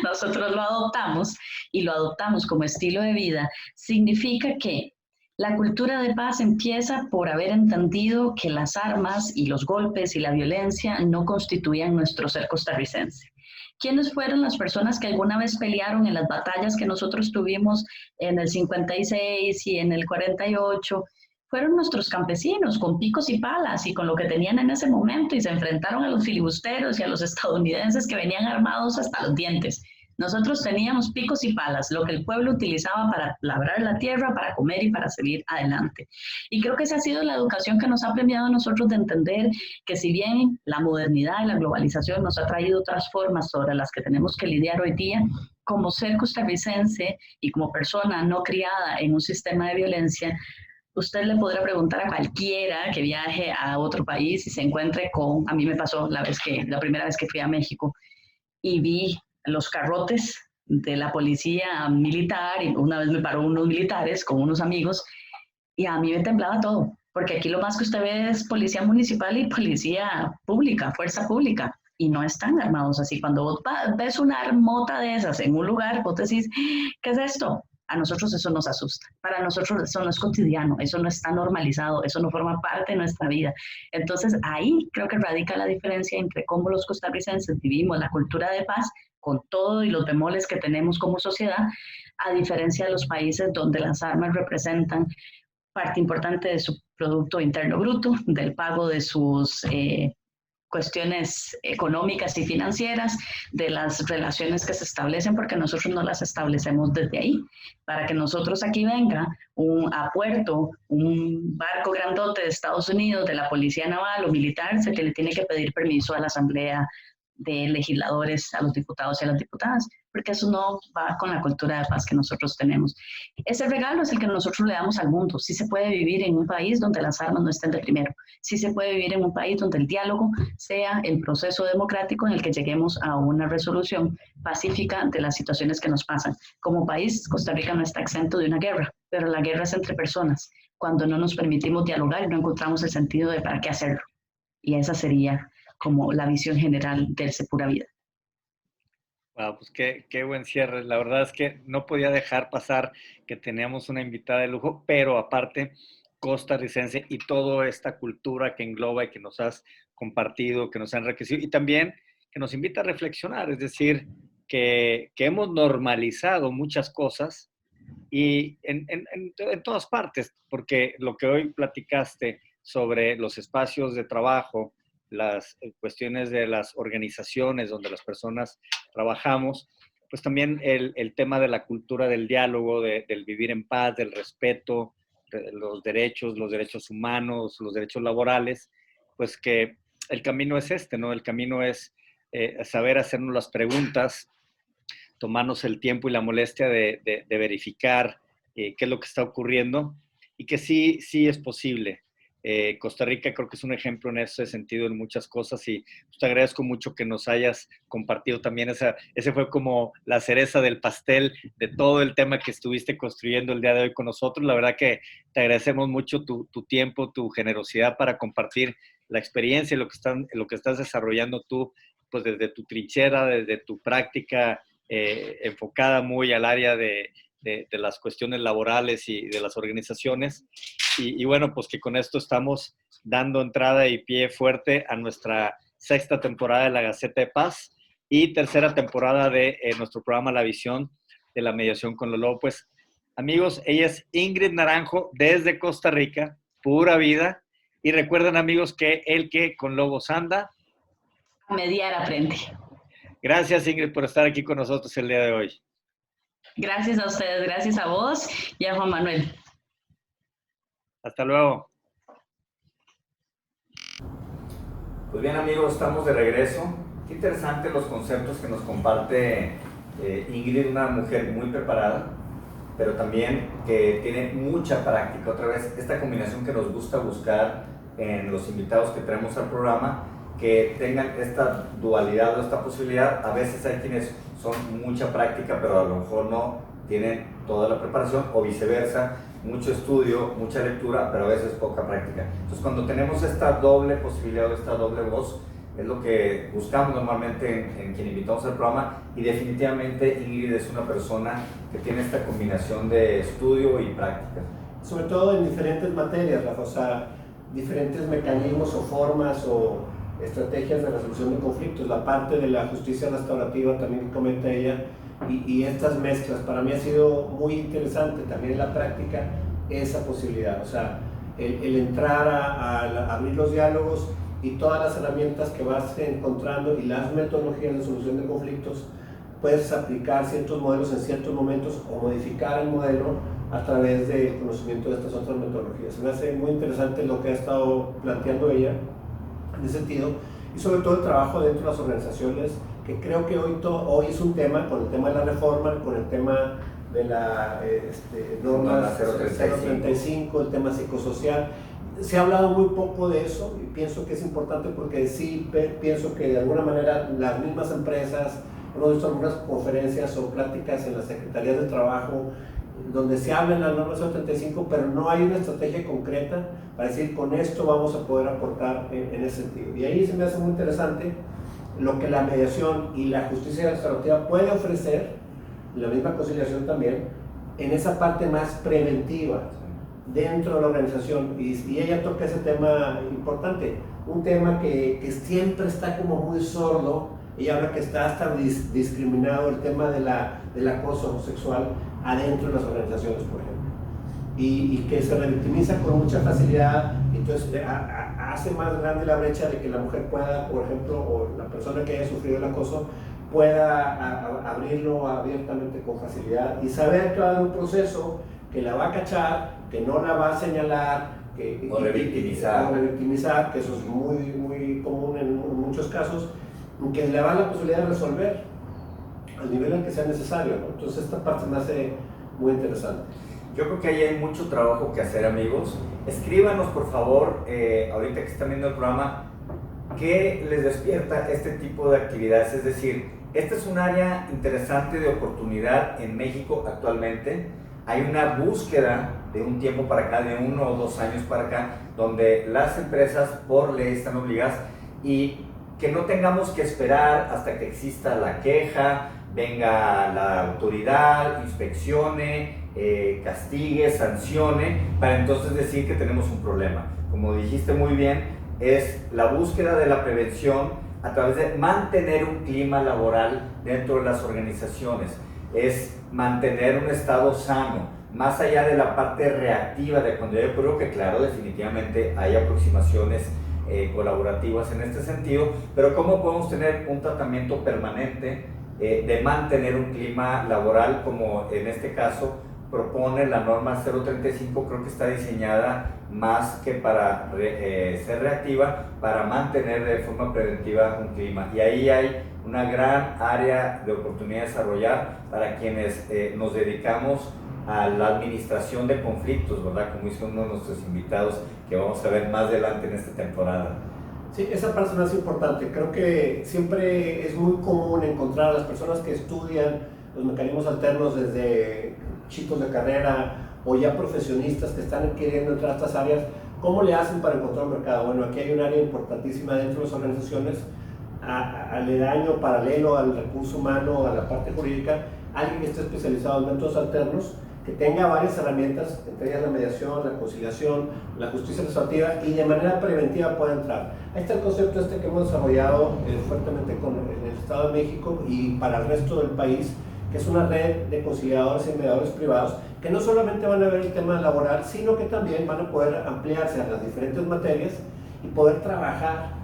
Speaker 3: nosotros lo adoptamos y lo adoptamos como estilo de vida, significa que la cultura de paz empieza por haber entendido que las armas y los golpes y la violencia no constituían nuestro ser costarricense. ¿Quiénes fueron las personas que alguna vez pelearon en las batallas que nosotros tuvimos en el 56 y en el 48? Fueron nuestros campesinos con picos y palas y con lo que tenían en ese momento y se enfrentaron a los filibusteros y a los estadounidenses que venían armados hasta los dientes. Nosotros teníamos picos y palas, lo que el pueblo utilizaba para labrar la tierra, para comer y para salir adelante. Y creo que esa ha sido la educación que nos ha premiado a nosotros de entender que si bien la modernidad y la globalización nos ha traído otras formas sobre las que tenemos que lidiar hoy día, como ser costarricense y como persona no criada en un sistema de violencia, usted le podrá preguntar a cualquiera que viaje a otro país y se encuentre con, a mí me pasó la primera vez que fui a México y vi los carrotes de la policía militar, y una vez me paró unos militares con unos amigos y a mí me temblaba todo, porque aquí lo más que usted ve es policía municipal y policía pública, fuerza pública, y no están armados así. Cuando vos ves una armota de esas en un lugar, vos decís, ¿qué es esto? A nosotros eso nos asusta. Para nosotros eso no es cotidiano, eso no está normalizado, eso no forma parte de nuestra vida. Entonces ahí creo que radica la diferencia entre cómo los costarricenses vivimos la cultura de paz con todo y los bemoles que tenemos como sociedad, a diferencia de los países donde las armas representan parte importante de su Producto Interno Bruto, del pago de sus cuestiones económicas y financieras, de las relaciones que se establecen, porque nosotros no las establecemos desde ahí. Para que nosotros aquí venga a puerto un barco grandote de Estados Unidos, de la Policía Naval o militar, se le tiene que pedir permiso a la Asamblea de legisladores, a los diputados y a las diputadas, porque eso no va con la cultura de paz que nosotros tenemos. Ese regalo es el que nosotros le damos al mundo. Sí se puede vivir en un país donde las armas no estén de primero. Sí se puede vivir en un país donde el diálogo sea el proceso democrático en el que lleguemos a una resolución pacífica de las situaciones que nos pasan. Como país, Costa Rica no está exento de una guerra, pero la guerra es entre personas. Cuando no nos permitimos dialogar, no encontramos el sentido de para qué hacerlo. Y esa sería como la visión general del Pura Vida.
Speaker 1: Wow, pues qué buen cierre. La verdad es que no podía dejar pasar que teníamos una invitada de lujo, pero aparte costarricense y toda esta cultura que engloba y que nos has compartido, que nos ha enriquecido y también que nos invita a reflexionar, es decir, que hemos normalizado muchas cosas y en todas partes, porque lo que hoy platicaste sobre los espacios de trabajo, las cuestiones de las organizaciones donde las personas trabajamos, pues también el tema de la cultura del diálogo, del vivir en paz, del respeto, de los derechos humanos, los derechos laborales, pues que el camino es este, ¿no? El camino es saber hacernos las preguntas, tomarnos el tiempo y la molestia de verificar qué es lo que está ocurriendo y que sí es posible. Costa Rica creo que es un ejemplo en ese sentido en muchas cosas y pues, te agradezco mucho que nos hayas compartido también ese fue como la cereza del pastel de todo el tema que estuviste construyendo el día de hoy con nosotros. La verdad que te agradecemos mucho tu tiempo, tu generosidad para compartir la experiencia y lo que estás desarrollando tú, pues desde tu trinchera, desde tu práctica enfocada muy al área de de las cuestiones laborales y de las organizaciones. Y bueno, pues que con esto estamos dando entrada y pie fuerte a nuestra sexta temporada de la Gaceta de Paz y tercera temporada de nuestro programa La Visión de la Mediación con Lolo. Pues, amigos, ella es Ingrid Naranjo desde Costa Rica, pura vida. Y recuerden, amigos, que el que con lobos anda,
Speaker 3: A mediar aprende.
Speaker 1: Gracias, Ingrid, por estar aquí con nosotros el día de hoy.
Speaker 3: Gracias a ustedes, gracias a vos y a Juan Manuel.
Speaker 1: Hasta luego.
Speaker 4: Pues bien, amigos, estamos de regreso. Qué interesante los conceptos que nos comparte Ingrid, una mujer muy preparada, pero también que tiene mucha práctica. Otra vez, esta combinación que nos gusta buscar en los invitados que traemos al programa, que tengan esta dualidad o esta posibilidad. A veces hay quienes son mucha práctica, pero a lo mejor no tienen toda la preparación, o viceversa, mucho estudio, mucha lectura, pero a veces poca práctica. Entonces, cuando tenemos esta doble posibilidad, esta doble voz, es lo que buscamos normalmente en quien invitamos al programa, y definitivamente Ingrid es una persona que tiene esta combinación de estudio y práctica.
Speaker 2: Sobre todo en diferentes materias, Rafa, o sea, diferentes mecanismos o formas o estrategias de resolución de conflictos. La parte de la justicia restaurativa también que comenta ella, y estas mezclas, para mí ha sido muy interesante también en la práctica esa posibilidad, o sea, el entrar a abrir los diálogos y todas las herramientas que vas encontrando y las metodologías de solución de conflictos, puedes aplicar ciertos modelos en ciertos momentos o modificar el modelo a través del conocimiento de estas otras metodologías. Me hace muy interesante lo que ha estado planteando ella en ese sentido, y sobre todo el trabajo dentro de las organizaciones, que creo que hoy es un tema, con el tema de la reforma, con el tema de la norma 035, el tema psicosocial. Se ha hablado muy poco de eso, y pienso que es importante porque sí pienso que de alguna manera las mismas empresas, hemos visto algunas conferencias o pláticas en las secretarías de trabajo donde se habla en la norma 035, pero no hay una estrategia concreta para decir con esto vamos a poder aportar en ese sentido. Y ahí se me hace muy interesante lo que la mediación y la justicia restaurativa puede ofrecer, la misma conciliación también, en esa parte más preventiva dentro de la organización. Y ella toca ese tema importante, un tema que siempre está como muy sordo. Ella habla que está hasta discriminado el tema del acoso sexual adentro de las organizaciones, por ejemplo, y que se revictimiza con mucha facilidad. Entonces hace más grande la brecha de que la mujer pueda, por ejemplo, o la persona que haya sufrido el acoso pueda abrirlo abiertamente con facilidad y saber que va a haber un proceso que la va a cachar, que no la va a señalar,
Speaker 4: o revictimizar,
Speaker 2: que eso es muy, muy común en muchos casos, que le va la posibilidad de resolver al nivel en que sea necesario, ¿no? Entonces esta parte me hace muy interesante.
Speaker 4: Yo creo que ahí hay mucho trabajo que hacer, amigos. Escríbanos, por favor, ahorita que están viendo el programa, ¿qué les despierta este tipo de actividades? Es decir, este es un área interesante de oportunidad en México actualmente. Hay una búsqueda de un tiempo para acá, de 1 o 2 años para acá, donde las empresas por ley están obligadas, y que no tengamos que esperar hasta que exista la queja, venga la autoridad, inspeccione, castigue, sancione, para entonces decir que tenemos un problema. Como dijiste muy bien, es la búsqueda de la prevención a través de mantener un clima laboral dentro de las organizaciones, es mantener un estado sano, más allá de la parte reactiva de cuando yo creo que, claro, definitivamente hay aproximaciones colaborativas en este sentido, pero ¿cómo podemos tener un tratamiento permanente de mantener un clima laboral como en este caso propone la norma 035? Creo que está diseñada más que para ser reactiva, para mantener de forma preventiva un clima, y ahí hay una gran área de oportunidad de desarrollar para quienes nos dedicamos a la administración de conflictos, ¿verdad? Como hizo uno de nuestros invitados que vamos a ver más adelante en esta temporada.
Speaker 2: Sí, esa parte es importante. Creo que siempre es muy común encontrar a las personas que estudian los mecanismos alternos desde chicos de carrera o ya profesionistas que están queriendo entrar a estas áreas. ¿Cómo le hacen para encontrar un mercado? Bueno, aquí hay un área importantísima dentro de las organizaciones, aledaño, paralelo al recurso humano, a la parte jurídica. alguien que esté especializado en métodos alternos, que tenga varias herramientas, entre ellas la mediación, la conciliación, la justicia restaurativa, y de manera preventiva pueda entrar. Ahí está el concepto este que hemos desarrollado fuertemente en el Estado de México y para el resto del país, que es una red de conciliadores y mediadores privados, que no solamente van a ver el tema laboral, sino que también van a poder ampliarse a las diferentes materias y poder trabajar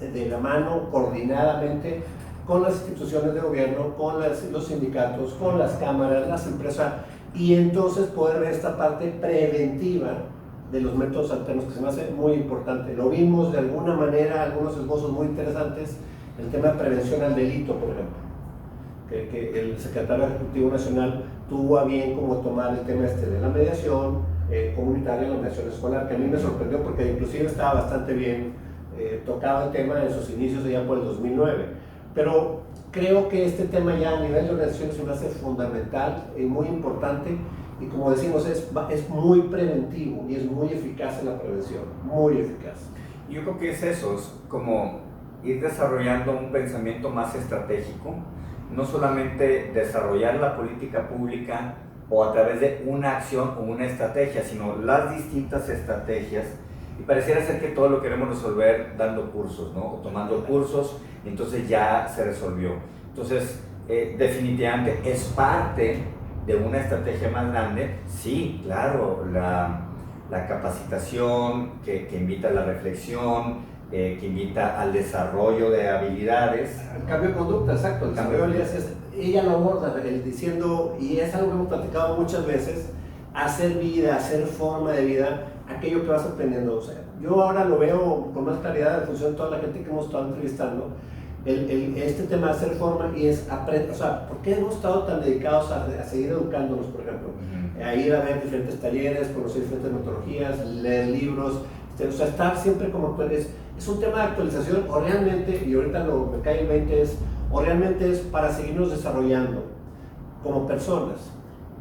Speaker 2: de la mano, coordinadamente, con las instituciones de gobierno, con los sindicatos, con las cámaras, las empresas, y entonces poder ver esta parte preventiva de los métodos alternos, que se me hace muy importante. Lo vimos de alguna manera, algunos esbozos muy interesantes, el tema de prevención al delito, por ejemplo, que el secretario ejecutivo nacional tuvo a bien como tomar el tema de la mediación comunitaria, la mediación escolar, que a mí me sorprendió porque inclusive estaba bastante bien tocado el tema en sus inicios allá por el 2009. Pero creo que este tema ya a nivel de organización se me hace fundamental y muy importante, y como decimos, es muy preventivo y es muy eficaz en la prevención, muy eficaz.
Speaker 4: Yo creo que es eso, es como ir desarrollando un pensamiento más estratégico, no solamente desarrollar la política pública o a través de una acción o una estrategia, sino las distintas estrategias, y pareciera ser que todo lo queremos resolver dando cursos, ¿no? O tomando cursos, y entonces ya se resolvió. Entonces, definitivamente es parte de una estrategia más grande, sí, claro, la capacitación que invita a la reflexión, que invita al desarrollo de habilidades.
Speaker 2: El cambio de conducta, exacto, el cambio de habilidades, ella lo aborda diciendo, y es algo que hemos platicado muchas veces, hacer vida, hacer forma de vida, aquello que vas aprendiendo. O sea, yo ahora lo veo con más claridad en función de toda la gente que hemos estado entrevistando, este tema de hacer forma, y es aprender, o sea, ¿por qué hemos estado tan dedicados a seguir educándonos, por ejemplo? A ir a ver diferentes talleres, conocer diferentes metodologías, leer libros, o sea, estar siempre como es un tema de actualización, o realmente, y ahorita me cae el 20, o realmente es para seguirnos desarrollando como personas.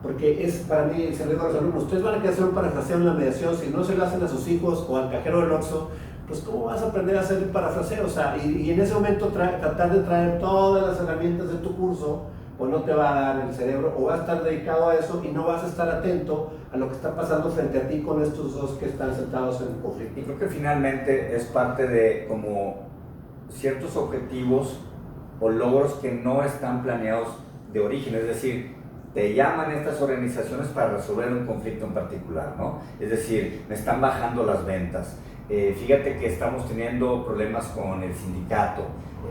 Speaker 2: Porque es para mí, se le digo a los alumnos, ustedes van a querer hacer un parafraseo en la mediación, si no se lo hacen a sus hijos o al cajero del Oxxo, pues ¿cómo vas a aprender a hacer el parafraseo? O sea, y en ese momento tratar de traer todas las herramientas de tu curso, pues no te va a dar el cerebro, o vas a estar dedicado a eso y no vas a estar atento a lo que está pasando frente a ti con estos dos que están sentados en el conflicto.
Speaker 4: Y creo que finalmente es parte de como ciertos objetivos o logros que no están planeados de origen, es decir, te llaman estas organizaciones para resolver un conflicto en particular, ¿no? Es decir, me están bajando las ventas, fíjate que estamos teniendo problemas con el sindicato,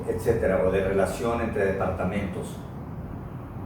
Speaker 4: etcétera, o de relación entre departamentos.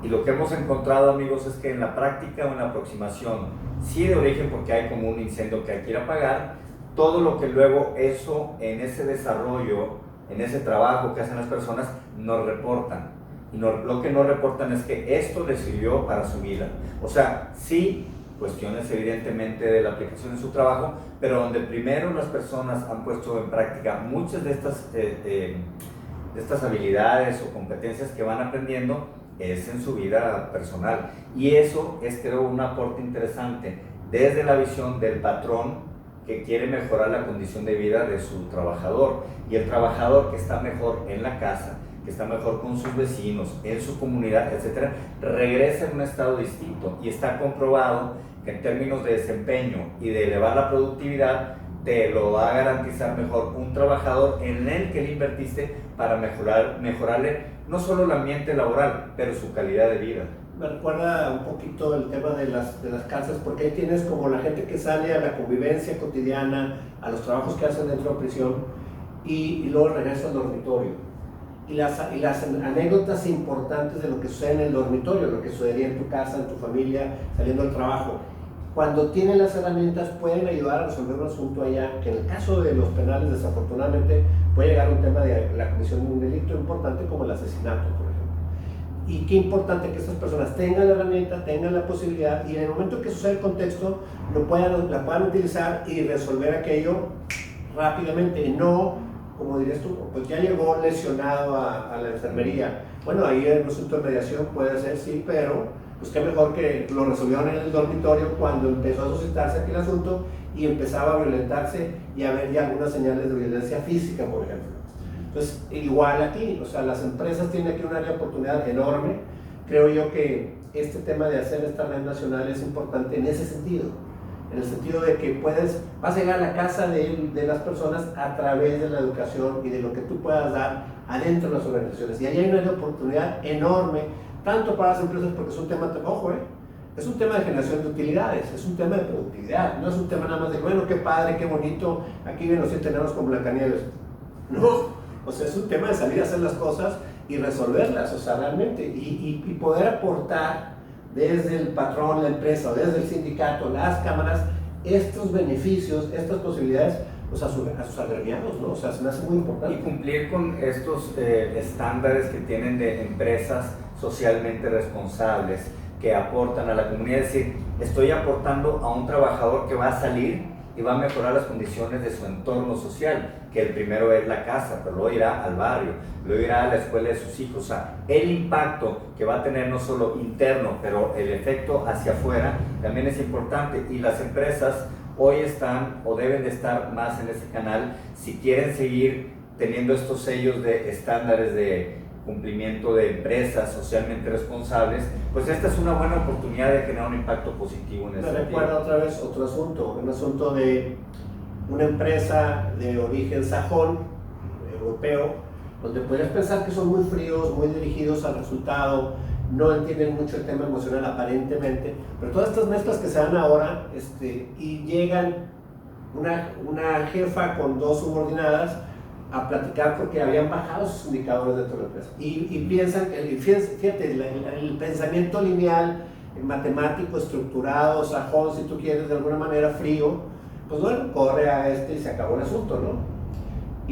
Speaker 4: Y lo que hemos encontrado, amigos, es que en la práctica o en la aproximación, sí de origen porque hay como un incendio que hay que ir a apagar, todo lo que luego eso, en ese desarrollo, en ese trabajo que hacen las personas, nos reportan. Y lo que no reportan es que esto les sirvió para su vida. O sea, sí, cuestiones evidentemente de la aplicación en su trabajo, pero donde primero las personas han puesto en práctica muchas de estas habilidades o competencias que van aprendiendo, es en su vida personal. Y eso es, creo, un aporte interesante desde la visión del patrón que quiere mejorar la condición de vida de su trabajador, y el trabajador que está mejor en la casa, que está mejor con sus vecinos, en su comunidad, etcétera, regresa en un estado distinto, y está comprobado que en términos de desempeño y de elevar la productividad te lo va a garantizar mejor un trabajador en el que le invertiste para mejorarle no solo el ambiente laboral, pero su calidad de vida.
Speaker 2: Me recuerda un poquito el tema de las cárceles, porque ahí tienes como la gente que sale a la convivencia cotidiana, a los trabajos que hacen dentro de prisión, y luego regresa al dormitorio. Y las anécdotas importantes de lo que sucede en el dormitorio, lo que sucedería en tu casa, en tu familia, saliendo del trabajo. Cuando tienen las herramientas pueden ayudar a resolver un asunto allá, que en el caso de los penales desafortunadamente puede llegar a un tema de la comisión de un delito importante como el asesinato, por ejemplo. Y qué importante que estas personas tengan la herramienta, tengan la posibilidad, y en el momento que sucede el contexto la puedan utilizar y resolver aquello rápidamente, y no, como dirías tú, pues ya llegó lesionado a la enfermería. Bueno, ahí el asunto de mediación puede ser, sí, pero pues qué mejor que lo resolvieron en el dormitorio cuando empezó a suscitarse aquel asunto y empezaba a violentarse y a haber ya algunas señales de violencia física, por ejemplo. Entonces, igual aquí, o sea, las empresas tienen aquí un área de oportunidad enorme, creo yo que este tema de hacer esta red nacional es importante en ese sentido. En el sentido de que vas a llegar a la casa de las personas a través de la educación y de lo que tú puedas dar adentro de las organizaciones. Y ahí hay una oportunidad enorme, tanto para las empresas, porque es un tema, ojo, es un tema de generación de utilidades, es un tema de productividad, no es un tema nada más de, bueno, qué padre, qué bonito, aquí vienen los 7 enanos con Blancanieves. No, o sea, es un tema de salir a hacer las cosas y resolverlas, o sea, realmente, y poder aportar desde el patrón, la empresa, o desde el sindicato, las cámaras, estos beneficios, estas posibilidades, pues a sus agremiados, ¿no? O sea, se me hace muy importante.
Speaker 4: Y cumplir con estos estándares que tienen de empresas socialmente responsables, que aportan a la comunidad, es decir, estoy aportando a un trabajador que va a salir y va a mejorar las condiciones de su entorno social, que el primero es la casa, pero luego irá al barrio, luego irá a la escuela de sus hijos. O sea, el impacto que va a tener no solo interno, pero el efecto hacia afuera también es importante, y las empresas hoy están o deben de estar más en ese canal si quieren seguir teniendo estos sellos de estándares de cumplimiento de empresas socialmente responsables. Pues esta es una buena oportunidad de generar un impacto positivo en ese
Speaker 2: Me recuerda otra vez otro asunto, un asunto de una empresa de origen sajón, europeo, donde podrías pensar que son muy fríos, muy dirigidos al resultado, no entienden mucho el tema emocional aparentemente, pero todas estas mezclas que se dan ahora, y llegan una jefa con 2 subordinadas a platicar porque habían bajado sus indicadores dentro de la empresa, y piensan, fíjate, el pensamiento lineal, matemático, estructurado, sajón, si tú quieres, de alguna manera frío, pues bueno, corre a y se acabó el asunto, ¿no?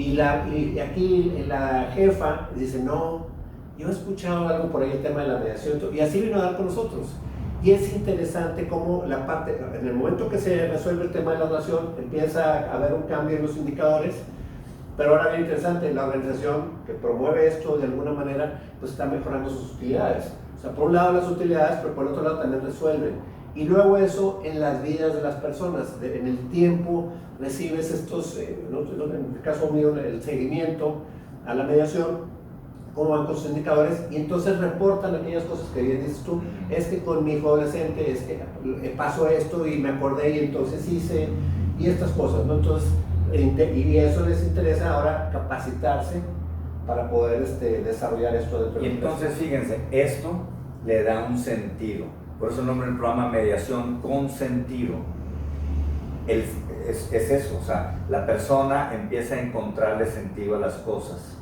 Speaker 2: Y aquí la jefa dice, no, yo he escuchado algo por ahí, el tema de la mediación, y así vino a dar con nosotros. Y es interesante cómo la parte, en el momento que se resuelve el tema de la donación, empieza a haber un cambio en los indicadores, pero ahora bien interesante, la organización que promueve esto de alguna manera, pues está mejorando sus utilidades. O sea, por un lado las utilidades, pero por otro lado también resuelven. Y luego eso en las vidas de las personas, en el tiempo recibes estos, en el caso mío, el seguimiento a la mediación, cómo van con sus indicadores, y entonces reportan aquellas cosas que bien dices tú, es que con mi hijo adolescente, es que pasó esto y me acordé y entonces hice, y estas cosas, ¿no? Entonces, y eso les interesa ahora capacitarse para poder desarrollar esto dentro de la empresa.
Speaker 4: Entonces, fíjense, esto le da un sentido. Por eso el nombre del programa, Mediación con Sentido. Es eso, o sea, la persona empieza a encontrarle sentido a las cosas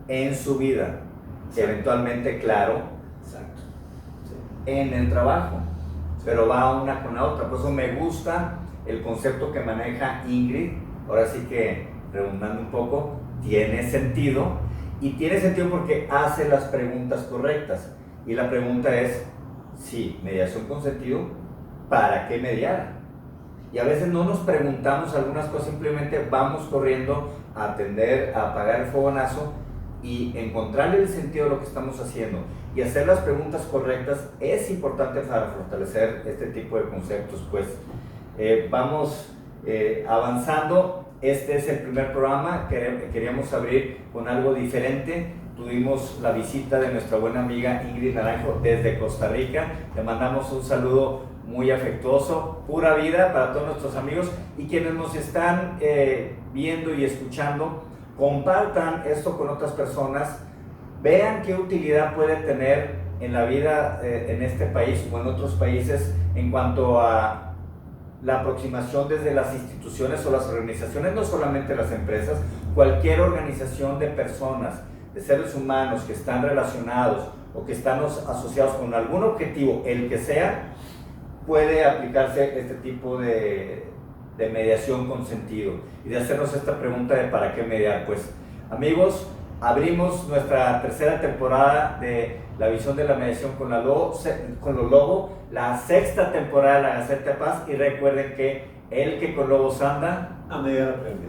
Speaker 4: en su vida, eventualmente, claro,
Speaker 2: exacto, sí,
Speaker 4: en el trabajo, pero va una con la otra. Por eso me gusta el concepto que maneja Ingrid. Ahora sí que, redundando un poco, tiene sentido, y tiene sentido porque hace las preguntas correctas. Y la pregunta es, sí, mediación con sentido, ¿para qué mediar? Y a veces no nos preguntamos algunas cosas, simplemente vamos corriendo a atender, a apagar el fogonazo y encontrarle el sentido a lo que estamos haciendo. Y hacer las preguntas correctas es importante para fortalecer este tipo de conceptos. Pues vamos avanzando. Este es el primer programa que queríamos abrir con algo diferente. Tuvimos la visita de nuestra buena amiga Ingrid Naranjo desde Costa Rica. Le mandamos un saludo muy afectuoso, pura vida para todos nuestros amigos, y quienes nos están viendo y escuchando, compartan esto con otras personas, vean qué utilidad puede tener en la vida en este país o en otros países en cuanto a la aproximación desde las instituciones o las organizaciones, no solamente las empresas, cualquier organización de personas, de seres humanos que están relacionados o que están asociados con algún objetivo, el que sea, puede aplicarse este tipo de mediación con sentido, y de hacernos esta pregunta de ¿para qué mediar? Pues amigos, abrimos nuestra tercera temporada de La Visión de la Mediación con los Lobos, la sexta temporada de la Gaceta de Paz, y recuerden que el que con lobos anda,
Speaker 2: a mediar aprende.